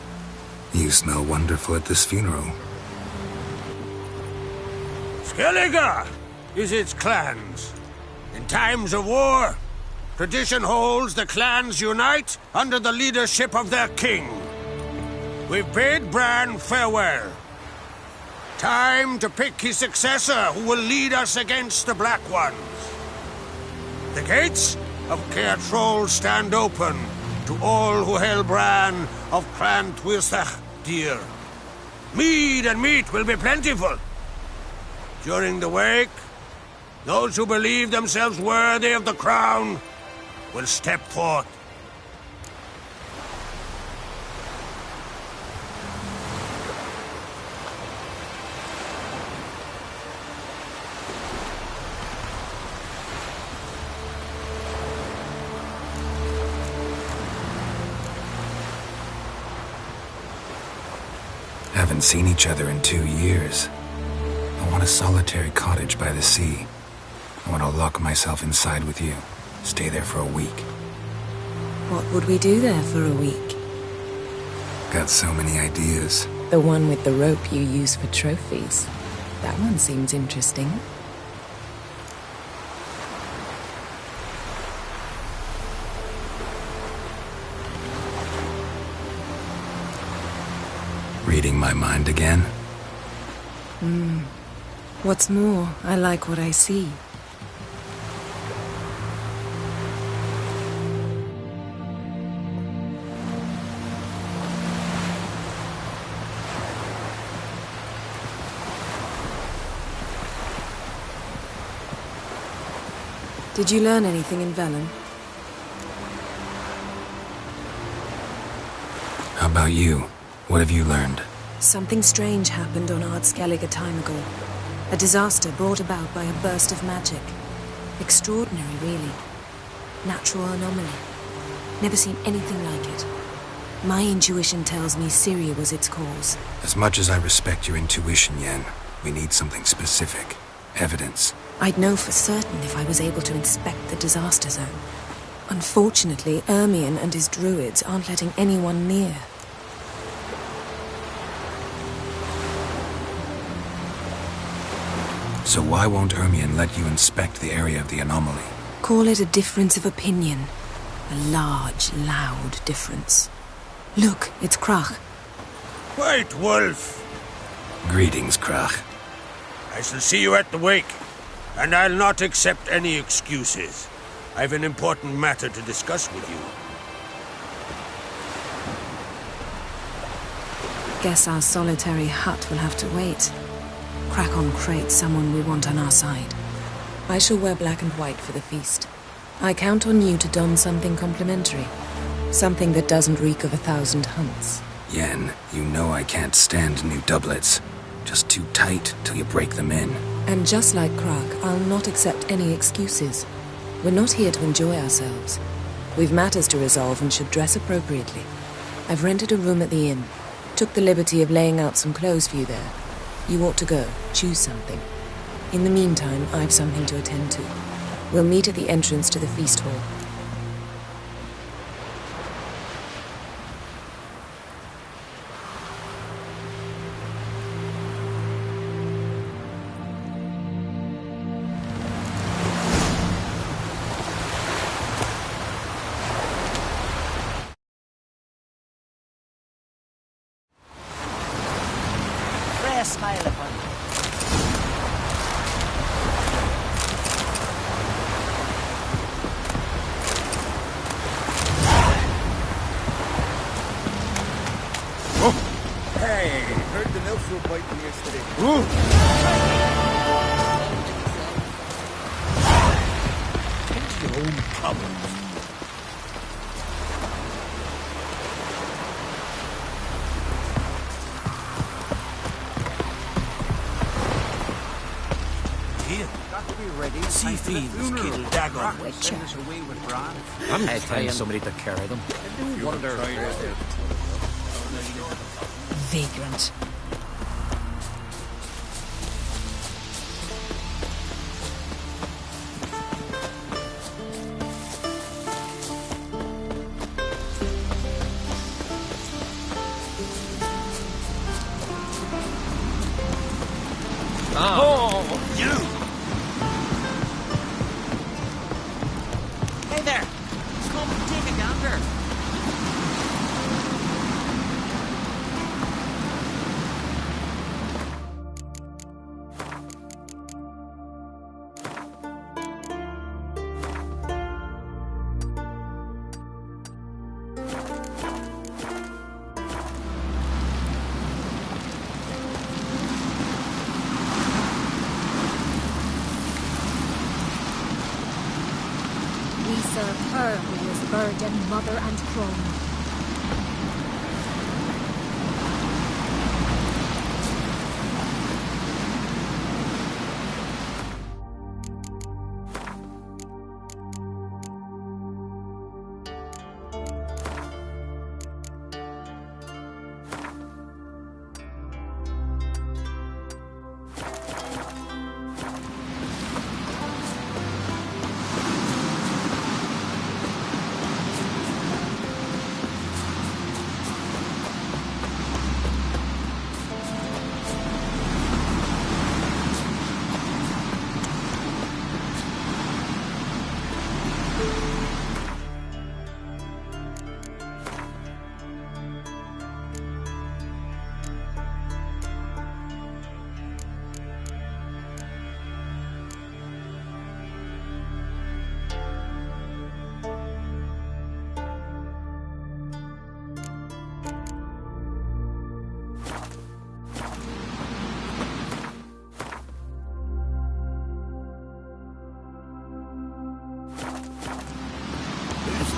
You smell wonderful at this funeral. Skellige is its clans. In times of war, tradition holds the clans unite under the leadership of their king. We've bid Bran farewell. Time to pick his successor who will lead us against the Black Ones. The gates of Caer Troll stand open to all who hail Bran of Clan Tuirsach dear. Mead and meat will be plentiful. During the wake, those who believe themselves worthy of the crown will step forth. Haven't seen each other in 2 years. I want a solitary cottage by the sea. I want to lock myself inside with you. Stay there for a week. What would we do there for a week? Got so many ideas. The one with the rope you use for trophies. That one seems interesting. Reading my mind again? What's more, I like what I see. Did you learn anything in Velen? How about you? What have you learned? Something strange happened on Ardskellig a time ago. A disaster brought about by a burst of magic. Extraordinary, really. Natural anomaly. Never seen anything like it. My intuition tells me Syria was its cause. As much as I respect your intuition, Yen, we need something specific. Evidence. I'd know for certain if I was able to inspect the disaster zone. Unfortunately, Ermion and his druids aren't letting anyone near. So why won't Ermion let you inspect the area of the anomaly? Call it a difference of opinion. A large, loud difference. Look, it's Crach. White Wolf! Greetings, Crach. I shall see you at the wake, and I'll not accept any excuses. I've an important matter to discuss with you. Guess our solitary hut will have to wait. Crach creates someone we want on our side. I shall wear black and white for the feast. I count on you to don something complimentary. Something that doesn't reek of 1,000 hunts. Yen, you know I can't stand new doublets. Just too tight till you break them in. And just like Crach, I'll not accept any excuses. We're not here to enjoy ourselves. We've matters to resolve and should dress appropriately. I've rented a room at the inn. Took the liberty of laying out some clothes for you there. You ought to go. Choose something. In the meantime, I've something to attend to. We'll meet at the entrance to the feast hall. Smile upon you. Hey, heard the nymphs were biting yesterday. Your own problems. Sea fiends killed Dagon. I'm telling somebody to carry them. Vagrant. Oh, you! Hey there! Come take a gander. We serve her who is virgin, mother, and crone.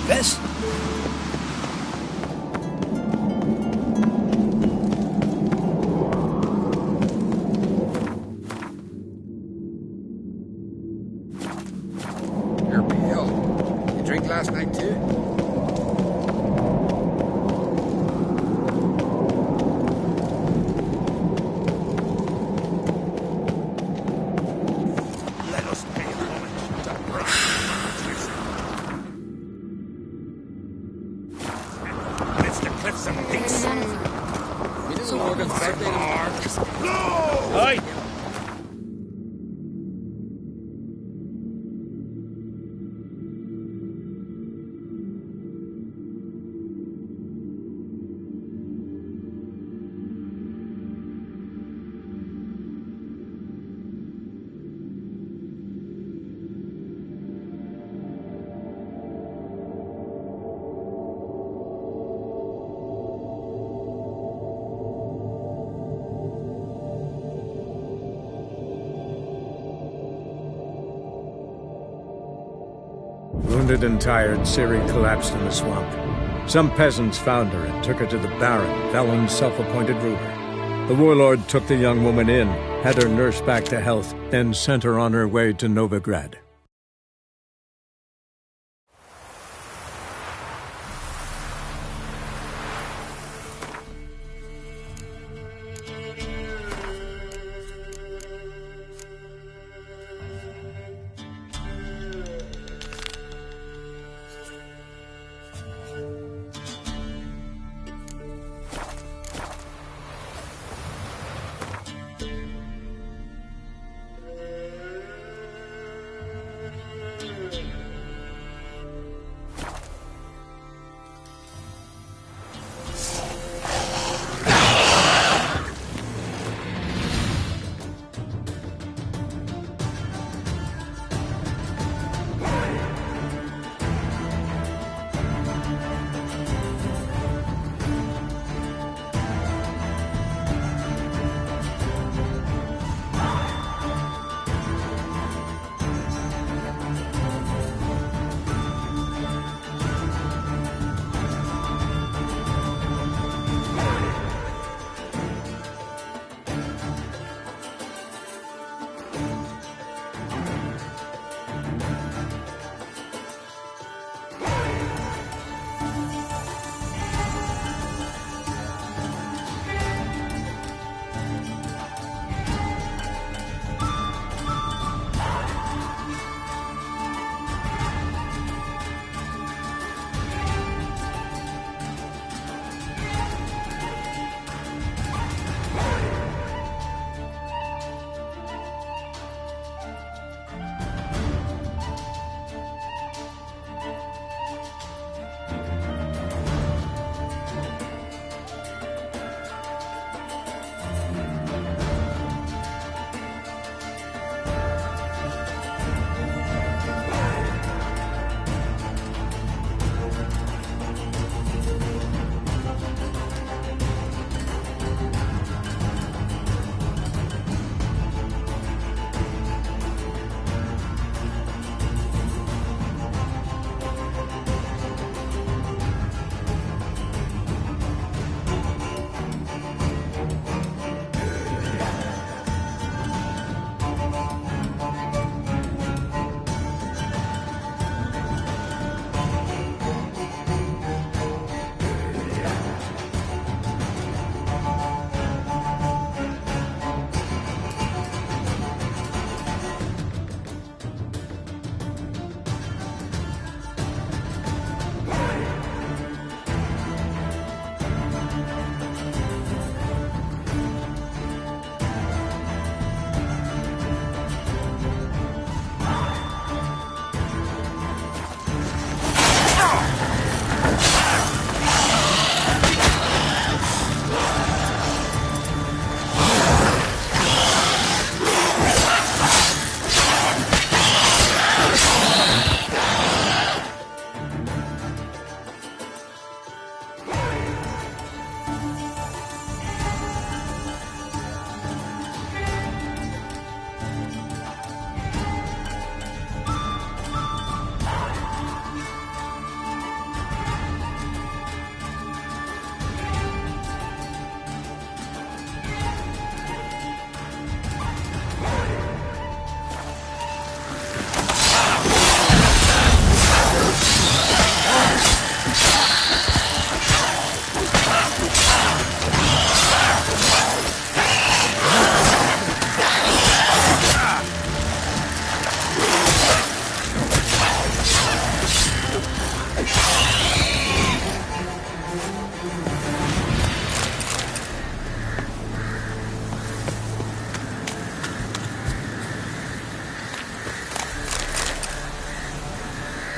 This? You're pale. You drink last night too? Let us pay homage to Brian. It's the Cliffs of Peace. You didn't know Morgan's birthday. No! Aye. Wounded and tired, Ciri collapsed in the swamp. Some peasants found her and took her to the Baron, Velen's self-appointed ruler. The warlord took the young woman in, had her nursed back to health, then sent her on her way to Novigrad.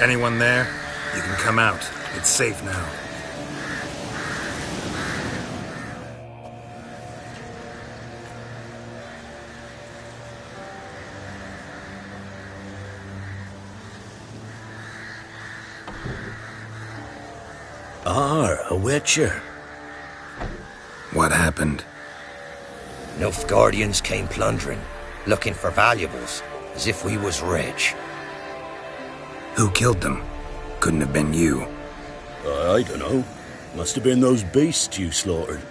Anyone there? You can come out. It's safe now. A witcher. What happened? Nilfgaardians came plundering, looking for valuables, as if we was rich. Who killed them? Couldn't have been you. I don't know. Must have been those beasts you slaughtered.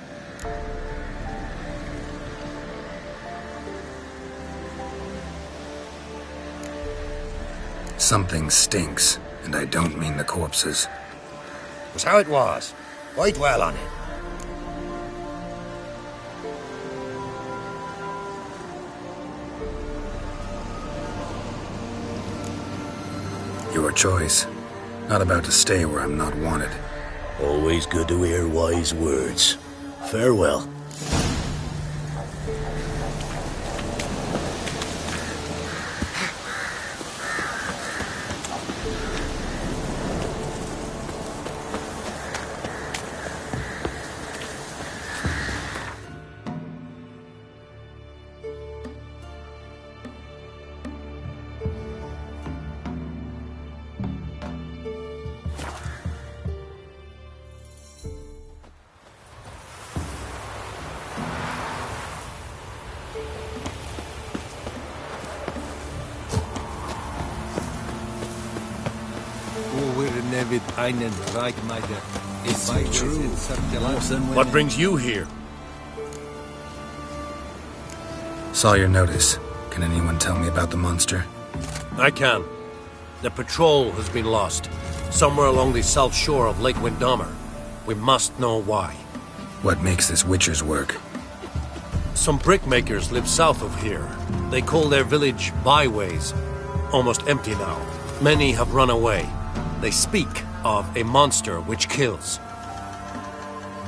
Something stinks, and I don't mean the corpses. Was how it was. Why dwell on it? Your choice. Not about to stay where I'm not wanted. Always good to hear wise words. Farewell. It's true. What brings you here? Saw your notice. Can anyone tell me about the monster? I can. The patrol has been lost, somewhere along the south shore of Lake Windammer. We must know why. What makes this witcher's work? Some brickmakers live south of here. They call their village Byways. Almost empty now. Many have run away. They speak of a monster which kills.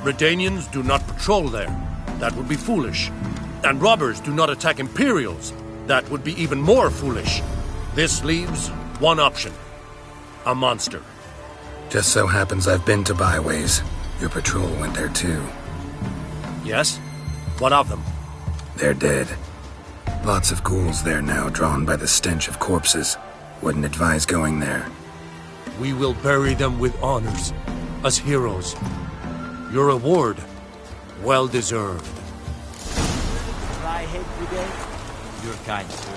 Redanians do not patrol there. That would be foolish. And robbers do not attack Imperials. That would be even more foolish. This leaves one option. A monster. Just so happens I've been to Byways. Your patrol went there too. Yes? What of them? They're dead. Lots of ghouls there now, drawn by the stench of corpses. Wouldn't advise going there. We will bury them with honors, as heroes. Your reward, well deserved. Flyhead Brigade, you're kind, sir.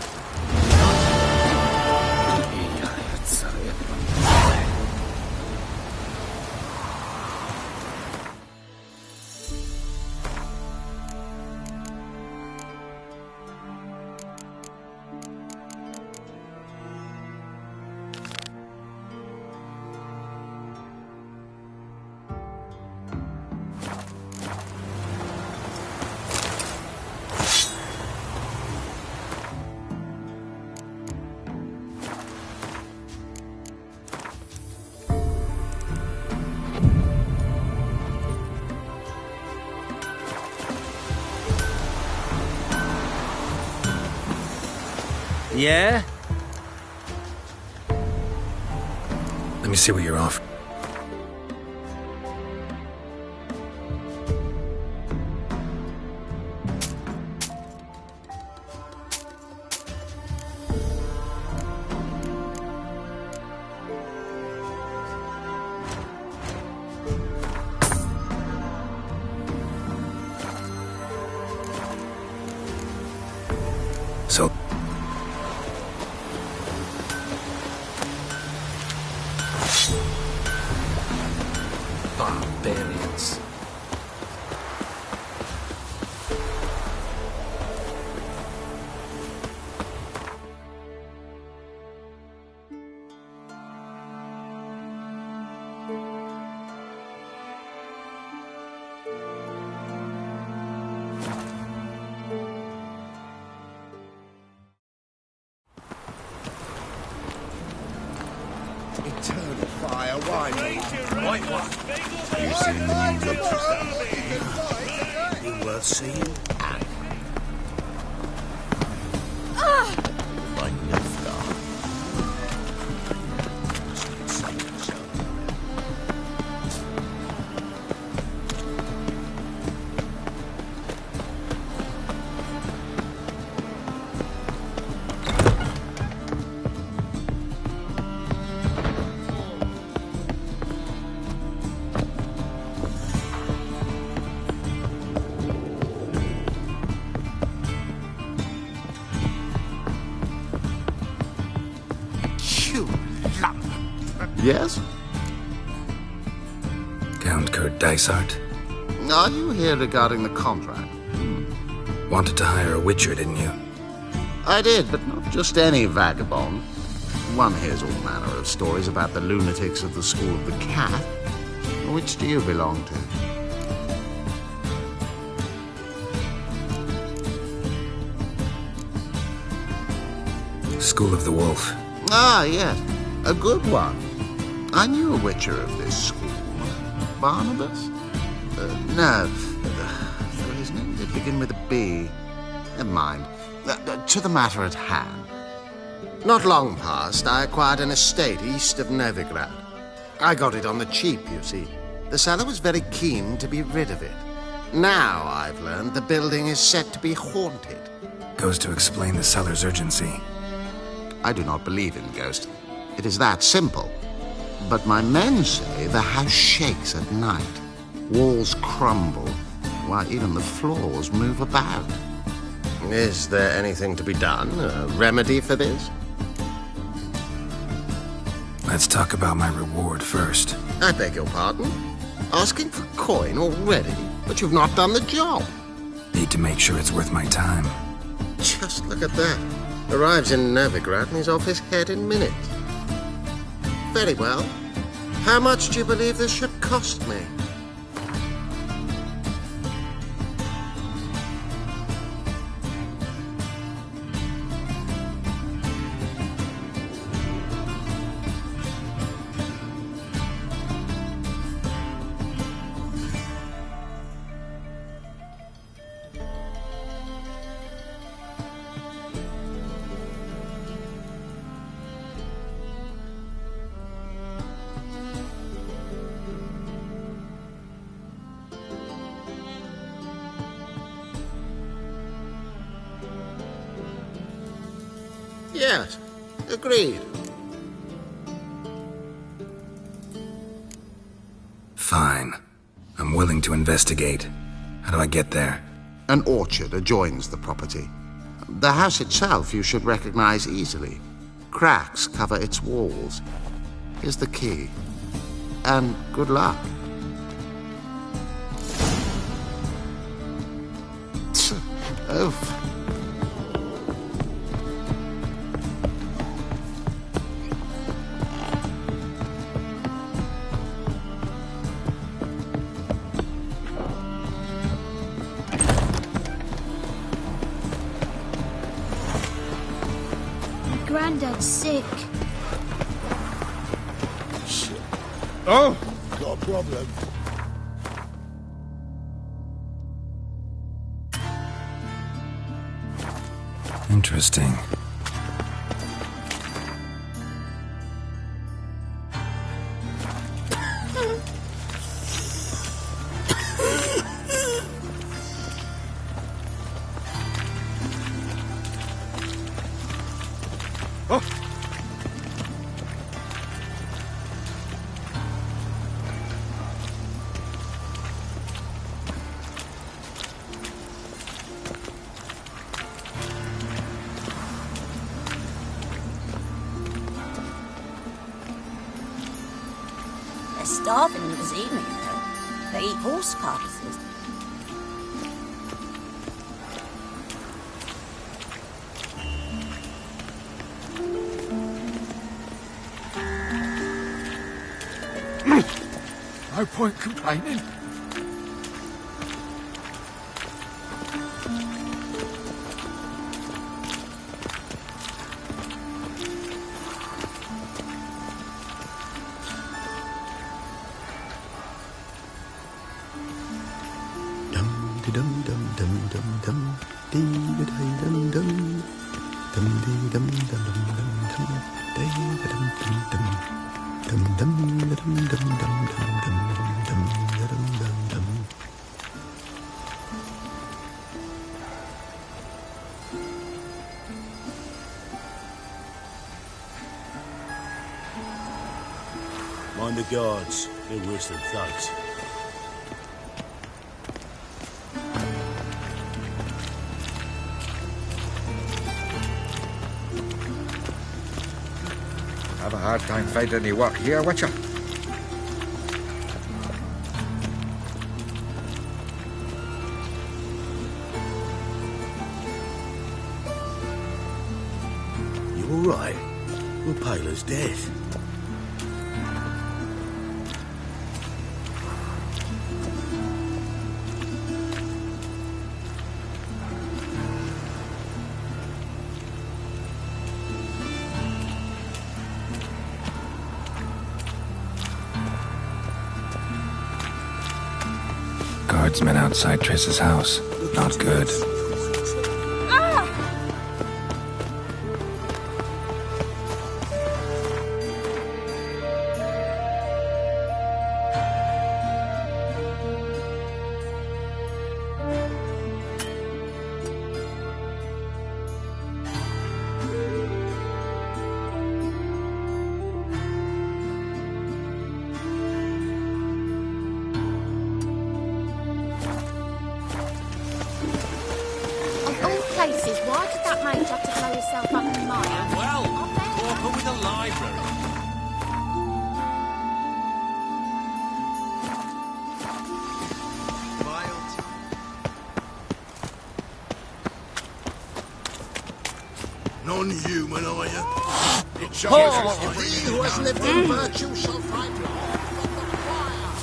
Yeah? Let me see what you're off. So... Barbarians. Eternal fire, why White one. You seen the new roaches? You worth seeing? By Nilfgaard. Yes? Count Kurt Dysart? Are you here regarding the contract? Wanted to hire a witcher, didn't you? I did, but not just any vagabond. One hears all manner of stories about the lunatics of the School of the Cat. Which do you belong to? School of the Wolf. Ah, yes. A good one. I knew a witcher of this school. Barnabas? No. So his name did begin with a B. Never mind. To the matter at hand. Not long past, I acquired an estate east of Novigrad. I got it on the cheap, you see. The seller was very keen to be rid of it. Now, I've learned, the building is said to be haunted. Goes to explain the seller's urgency. I do not believe in ghosts. It is that simple. But my men say the house shakes at night. Walls crumble, while even the floors move about. Is there anything to be done? A remedy for this? Let's talk about my reward first. I beg your pardon? Asking for coin already? But you've not done the job. Need to make sure it's worth my time. Just look at that. Arrives in Novigrad and he's off his head in minutes. Very well. How much do you believe this should cost me? Yes, agreed. Fine. I'm willing to investigate. How do I get there? An orchard adjoins the property. The house itself you should recognize easily. Cracks cover its walls. Here's the key. And good luck. Oh. Granddad's sick. Shit. Oh, got a problem. Interesting. Starving this evening, though. They eat horse carcasses. No point complaining. Mind the guards. They're worse than thugs. have a hard time finding any work here, Witcher. You all right? Well, pale as death. Guardsmen outside Triss's house. Not good. Places, why did that mage have to blow himself up in mine? Well, open with a library. Non-human, are you? It shall Oh. He who has lived in virtue shall find life from the fire.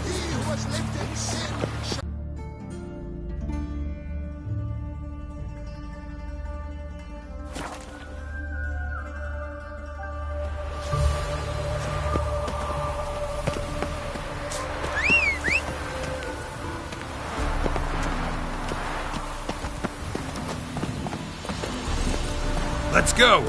He who has lived in sin shall... Let's go!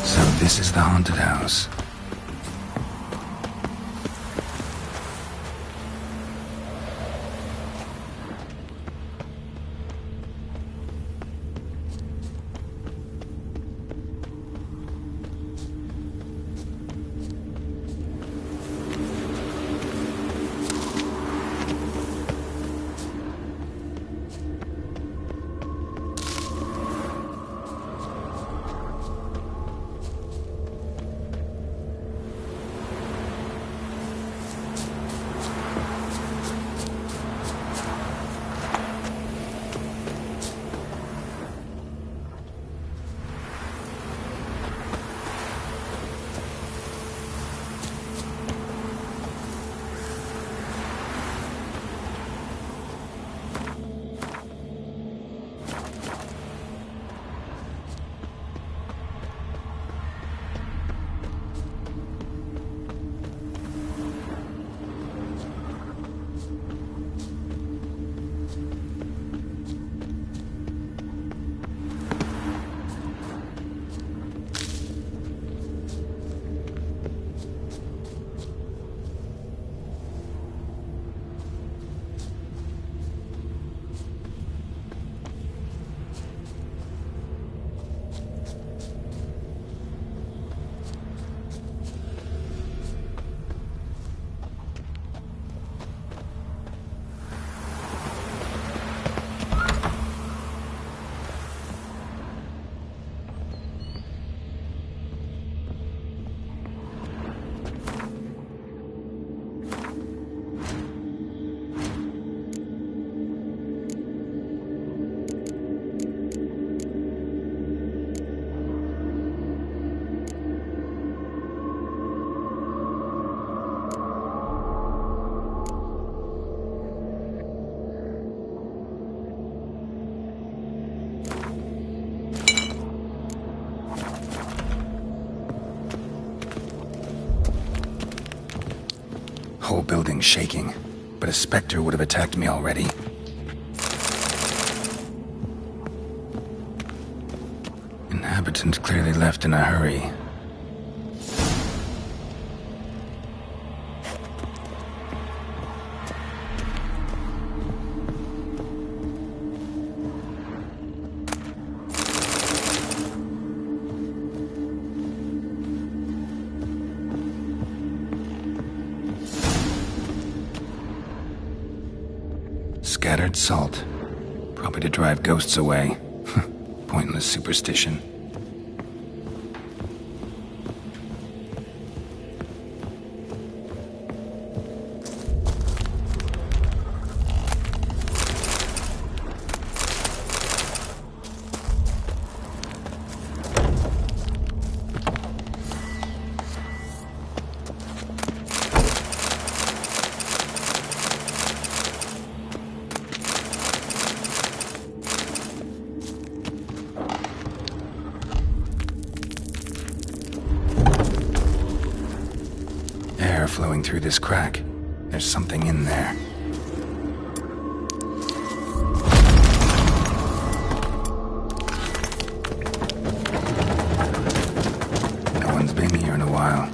So this is the haunted house. building's shaking, but a Spectre would have attacked me already. Inhabitant clearly left in a hurry. Scattered salt. Probably to drive ghosts away. Pointless superstition. Air flowing through this crack. There's something in there. No one's been here in a while.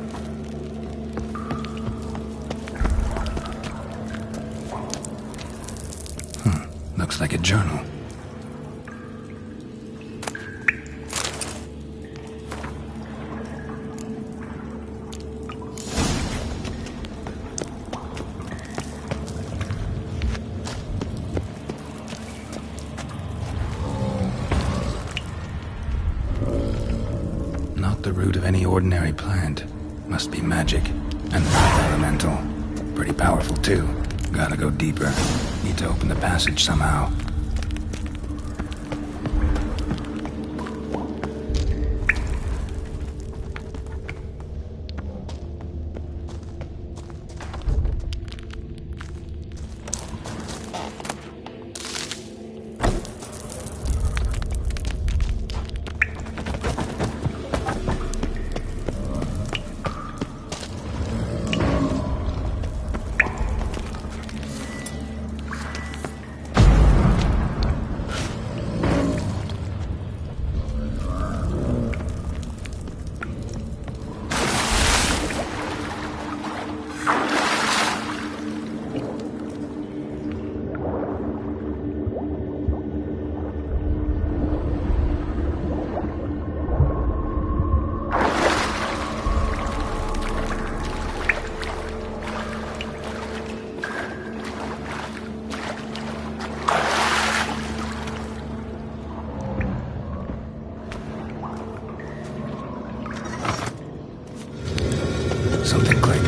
Looks like a journal. Not the root of any ordinary plant. Must be magic. And elemental. Pretty powerful too. Gotta go deeper. Need to open the passage somehow. Something clicked.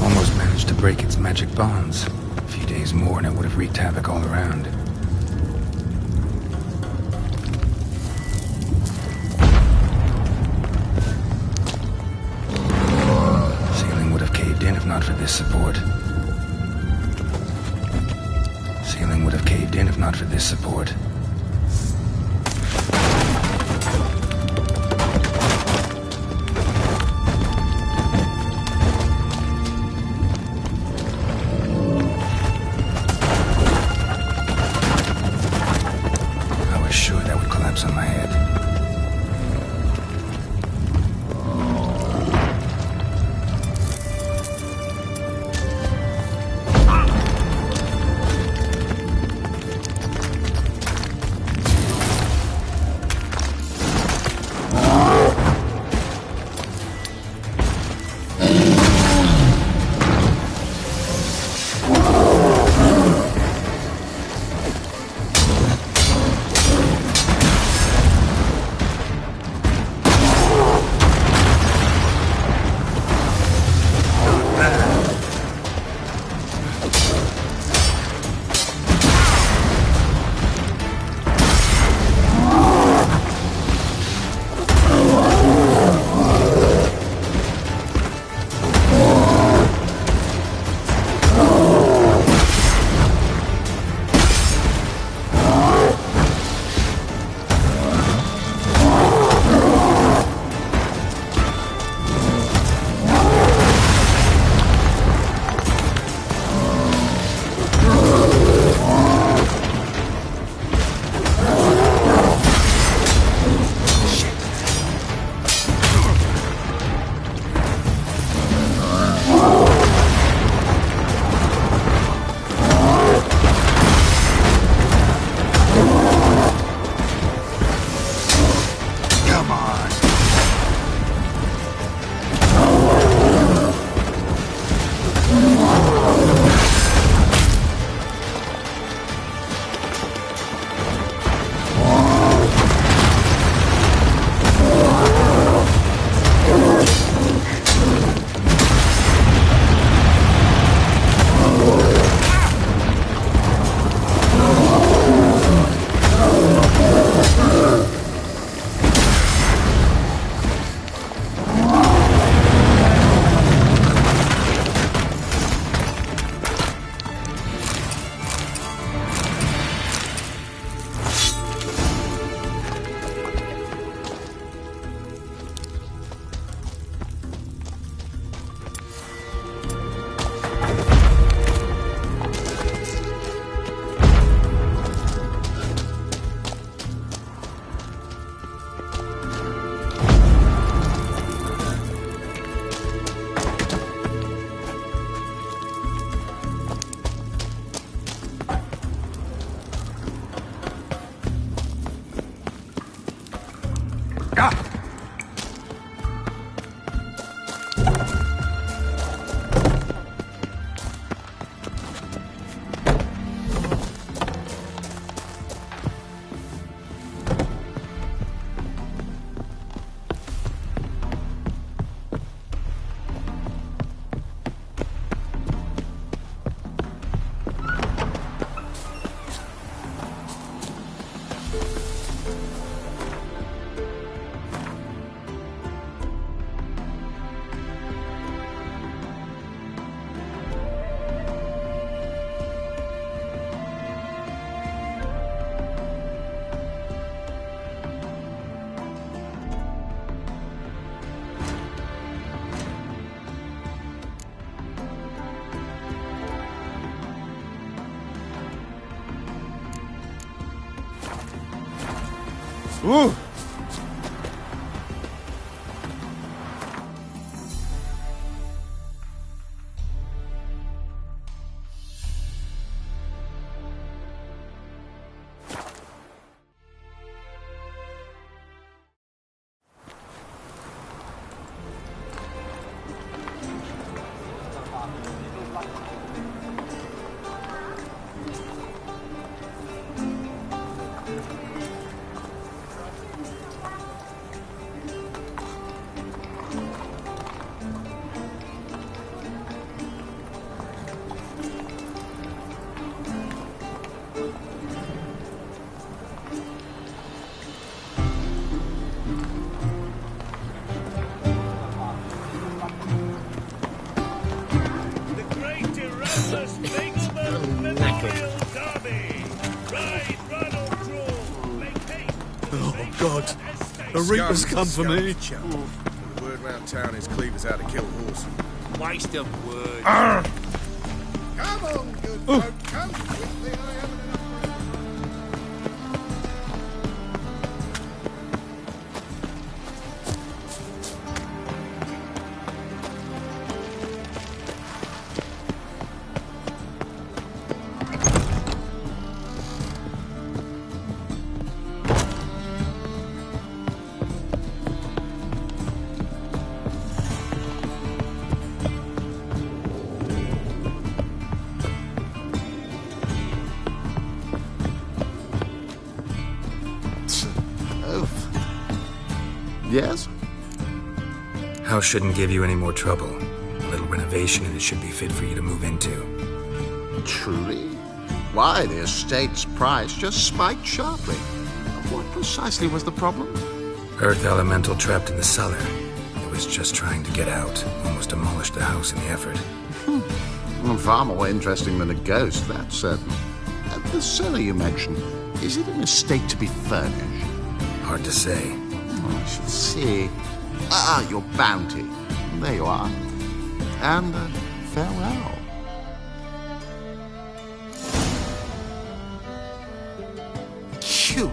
Almost managed to break its magic bonds. Days more and it would have wreaked havoc all around. Ceiling would have caved in if not for this support. Ceiling would have caved in if not for this support. On my head. Ooh! Oh, God. The Reapers come for me. The word round town is Cleaver's out to kill horse. Waste of words. Come on, good folk, come quickly. I haven't enough. Yes? House shouldn't give you any more trouble. A little renovation and it should be fit for you to move into. Truly? Why, the estate's price just spiked sharply. What precisely was the problem? Earth elemental trapped in the cellar. It was just trying to get out. Almost demolished the house in the effort. Far more interesting than a ghost, that's certain. The cellar you mentioned, is it an estate to be furnished? Hard to say. I should see. Ah, your bounty. There you are. And farewell. You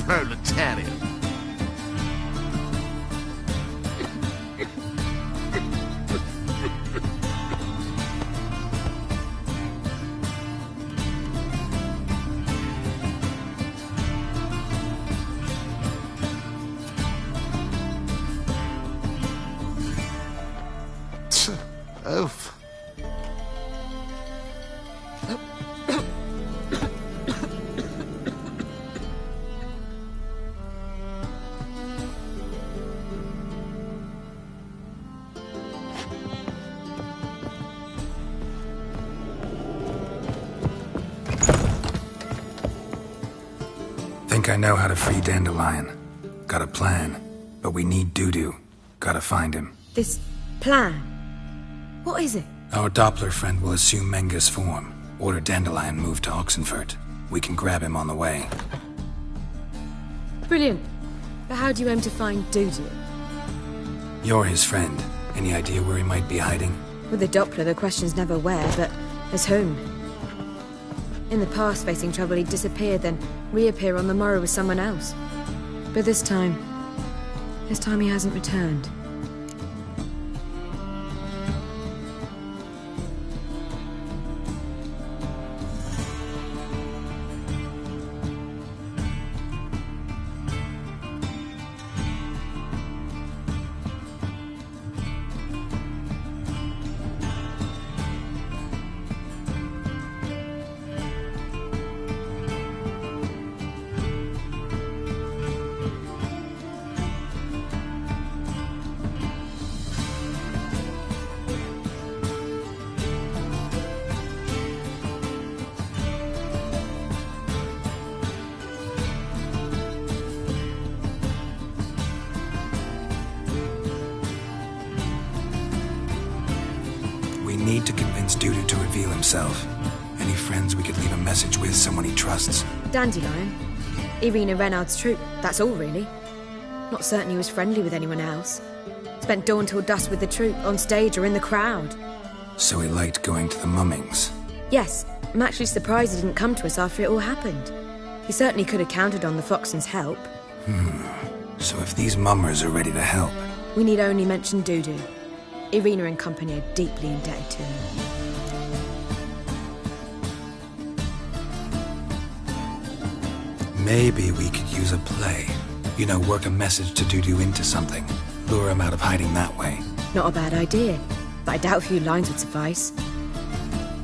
proletarian. Oof. Think I know how to free Dandelion. Got a plan. But we need Dudu. Gotta find him. This plan? What is it? Our Doppler friend will assume Menga's form. Order Dandelion move to Oxenfurt. We can grab him on the way. Brilliant. But how do you aim to find Dudu? You're his friend. Any idea where he might be hiding? With the Doppler, the question's never where, but as whom. In the past, facing trouble, he'd disappear, then reappear on the morrow with someone else. But this time he hasn't returned. We need to convince Dudu to reveal himself. Any friends we could leave a message with, someone he trusts. Dandelion. Irina Renard's troop, that's all really. Not certain he was friendly with anyone else. Spent dawn till dusk with the troop, on stage or in the crowd. So he liked going to the mummings. Yes, I'm actually surprised he didn't come to us after it all happened. He certainly could have counted on the Foxen's help. So if these mummers are ready to help... We need only mention Dudu. Irina and company are deeply indebted to him. Maybe we could use a play. You know, work a message to Dudu into something. Lure him out of hiding that way. Not a bad idea, but I doubt a few lines would suffice.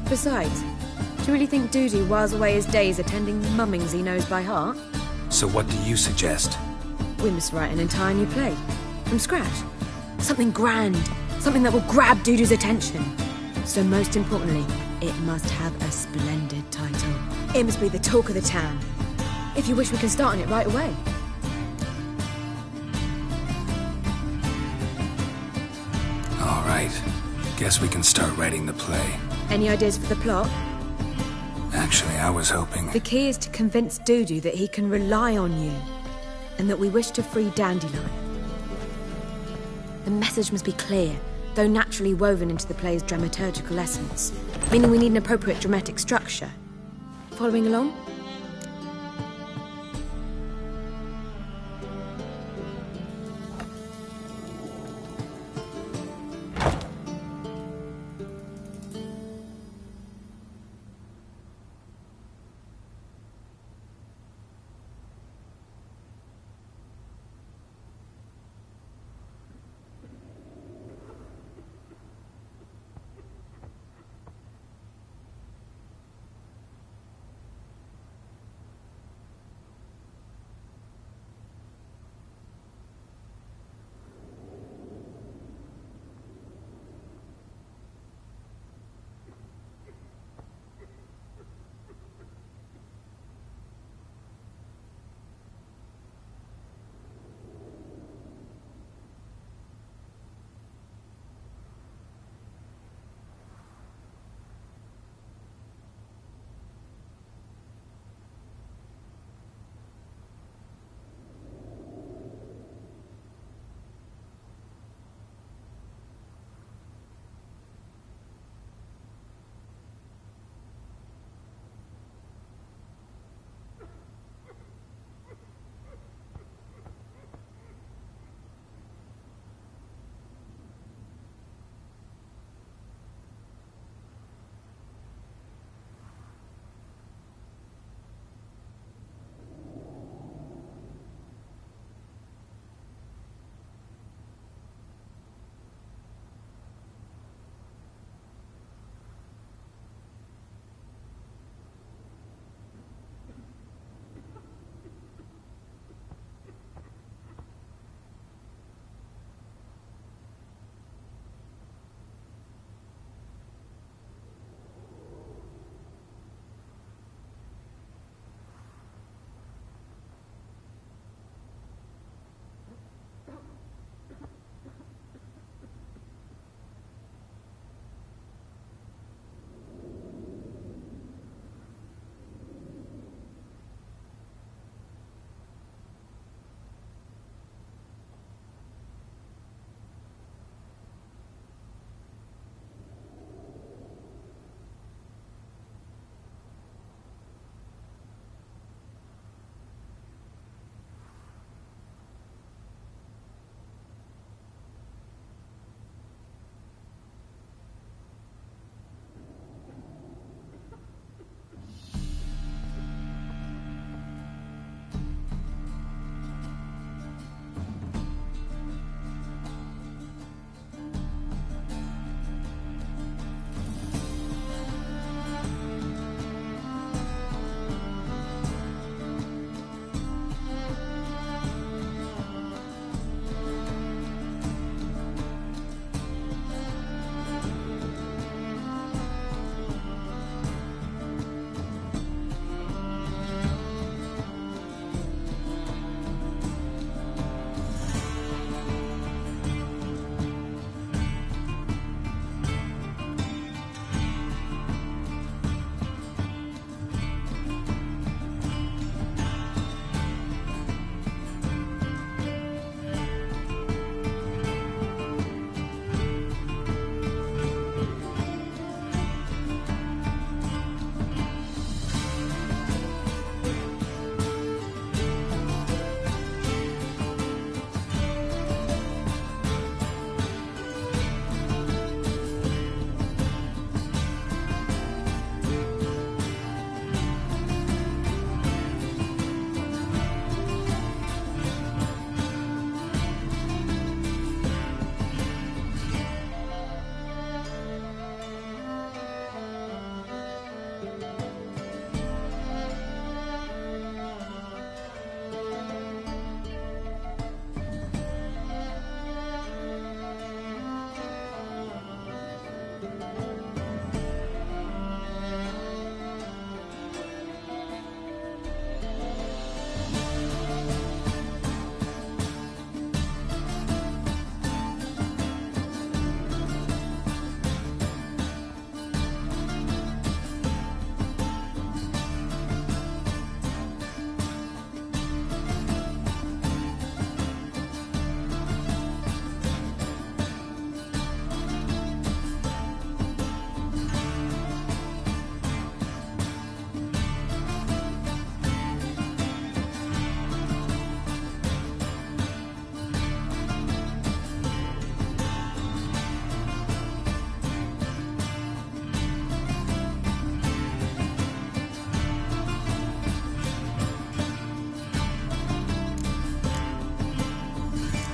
Besides, do you really think Dudu whiles away his days attending mummings he knows by heart? So what do you suggest? We must write an entire new play. From scratch. Something grand. Something that will grab Dudu's attention. So most importantly, it must have a splendid title. It must be the talk of the town. If you wish, we can start on it right away. All right. Guess we can start writing the play. Any ideas for the plot? Actually, I was hoping... The key is to convince Dudu that he can rely on you, and that we wish to free Dandelion. The message must be clear, though naturally woven into the play's dramaturgical essence, meaning we need an appropriate dramatic structure. Following along?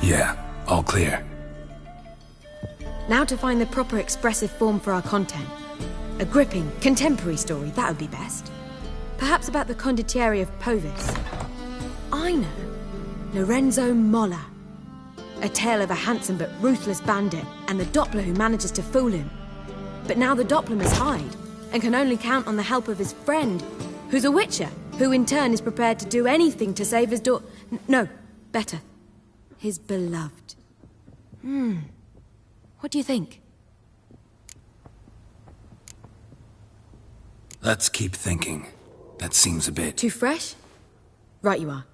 Yeah, all clear. Now to find the proper expressive form for our content. A gripping, contemporary story, that would be best. Perhaps about the condottieri of Povis. I know. Lorenzo Molla. A tale of a handsome but ruthless bandit and the Doppler who manages to fool him. But now the Doppler must hide and can only count on the help of his friend, who's a witcher, who in turn is prepared to do anything to save his no, better. His beloved. What do you think? Let's keep thinking. That seems a bit... Too fresh? Right you are.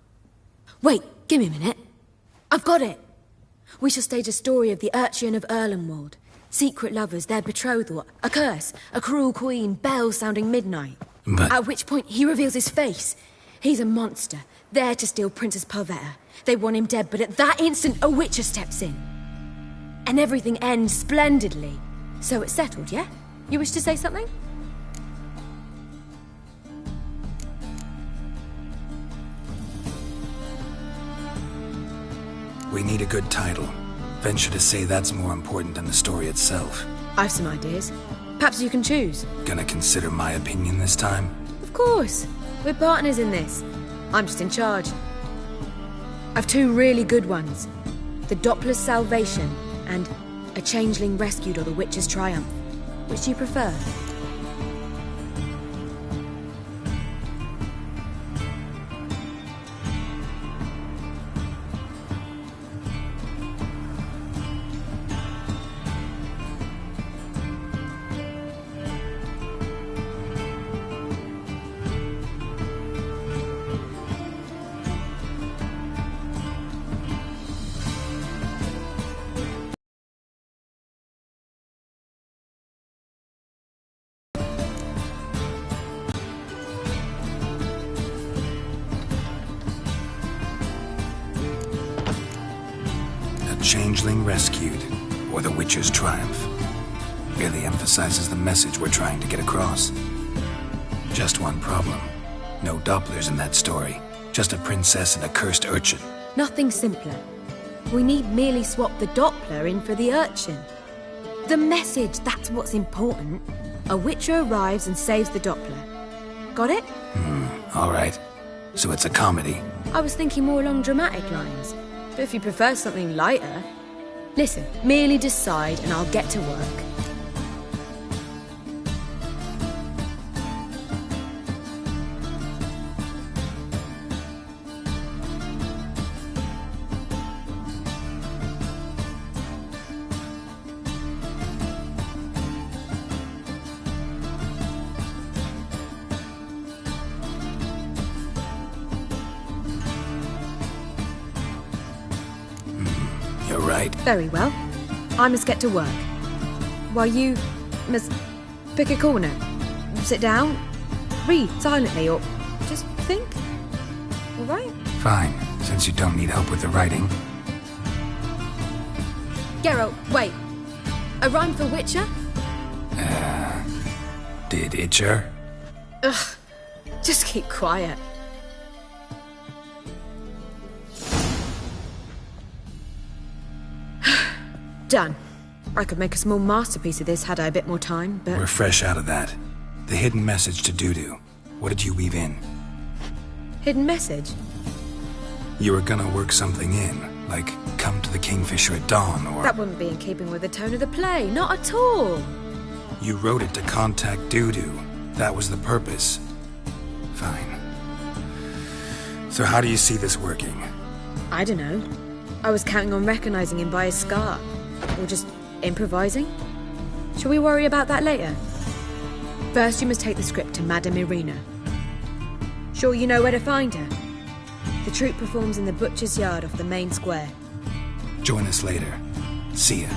Wait, give me a minute. I've got it! We shall stage a story of the Urchin of Erlenwald. Secret lovers, their betrothal, a curse, a cruel queen, bells sounding midnight. But... At which point he reveals his face. He's a monster, there to steal Princess Parvetta. They want him dead, but at that instant a witcher steps in. And everything ends splendidly. So it's settled, yeah? You wish to say something? We need a good title. Venture to say that's more important than the story itself. I've some ideas. Perhaps you can choose. Gonna consider my opinion this time? Of course. We're partners in this. I'm just in charge. I've two really good ones. The Doppler's Salvation and A Changeling Rescued or the Witcher's Triumph. Which do you prefer? Changeling Rescued, or The Witcher's Triumph. Really emphasizes the message we're trying to get across. Just one problem. No Dopplers in that story. Just a princess and a cursed urchin. Nothing simpler. We need merely swap the Doppler in for the urchin. The message, that's what's important. A witcher arrives and saves the Doppler. Got it? All right. So it's a comedy. I was thinking more along dramatic lines. But if you prefer something lighter... Listen, merely decide and I'll get to work. You're right. Very well. I must get to work. While you must pick a corner. Sit down, read silently, or just think. All right? Fine, since you don't need help with the writing. Geralt, wait. A rhyme for Witcher? Did Itcher? Ugh. Just keep quiet. Done. I could make a small masterpiece of this had I a bit more time, but... We're fresh out of that. The hidden message to Dudu. What did you weave in? Hidden message? You were gonna work something in, like come to the Kingfisher at dawn, or... That wouldn't be in keeping with the tone of the play, not at all. You wrote it to contact Dudu. That was the purpose. Fine. So how do you see this working? I don't know. I was counting on recognizing him by his scar. Or just improvising? Shall we worry about that later? First, you must take the script to Madame Irina. Sure you know where to find her? The troupe performs in the butcher's yard off the main square. Join us later. See ya.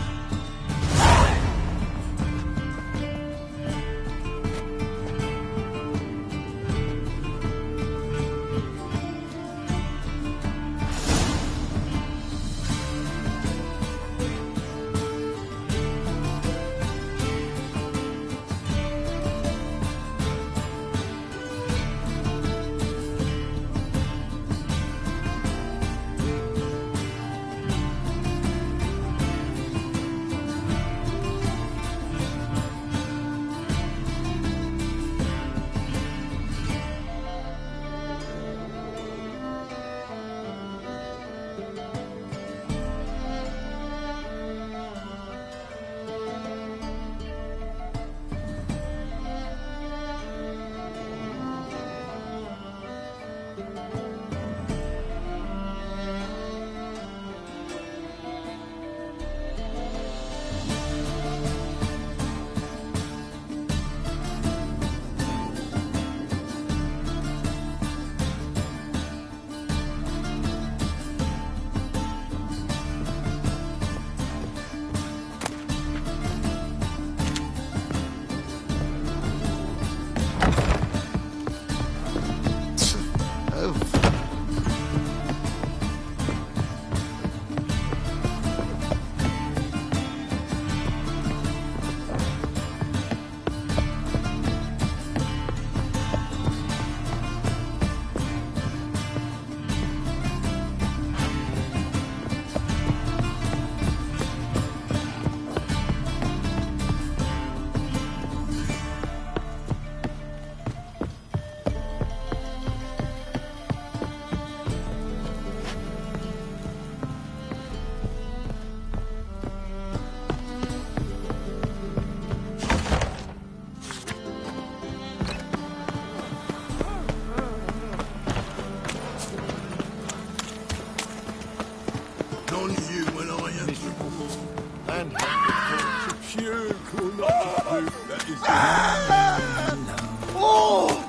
Oh!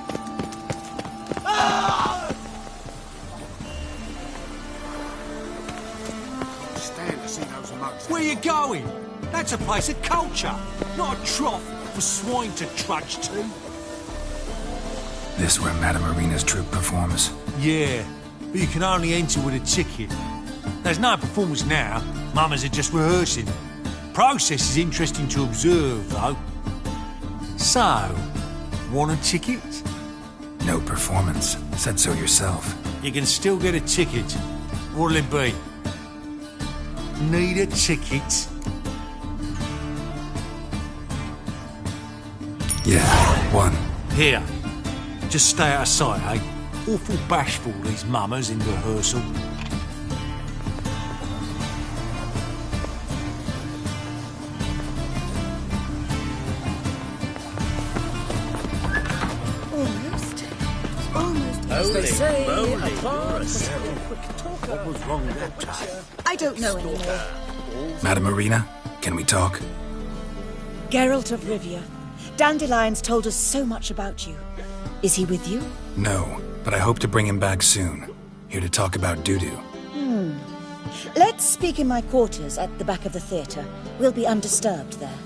Stand to see those mugs. Where you going? That's a place of culture, not a trough for swine to trudge to. This where Madame Marina's troupe performs? Yeah, but you can only enter with a ticket. There's no performance now. Mamas are just rehearsing. Process is interesting to observe, though. So, want a ticket? No performance. Said so yourself. You can still get a ticket. What'll it be? Need a ticket? Yeah, one. Here. Just stay out of sight, eh? Awful bashful, these mamas in rehearsal. As they say, What was wrong with that time? I don't know anymore. Madame Marina, can we talk? Geralt of Rivia. Dandelion's told us so much about you. Is he with you? No, but I hope to bring him back soon. Here to talk about Dudu. Let's speak in my quarters at the back of the theatre. We'll be undisturbed there.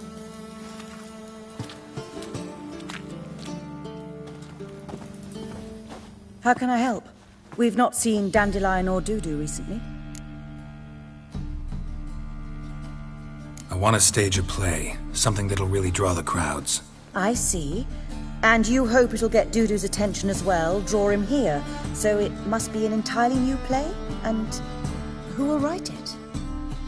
How can I help? We've not seen Dandelion or Dudu recently. I want to stage a play, something that'll really draw the crowds. I see. And you hope it'll get Dudu's attention as well, draw him here. So it must be an entirely new play? And who will write it?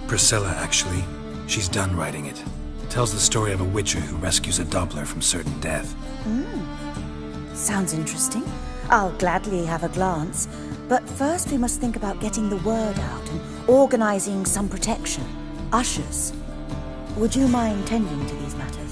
Priscilla, actually. She's done writing it. Tells the story of a witcher who rescues a Doppler from certain death. Sounds interesting. I'll gladly have a glance. But first we must think about getting the word out and organizing some protection. Ushers. Would you mind tending to these matters?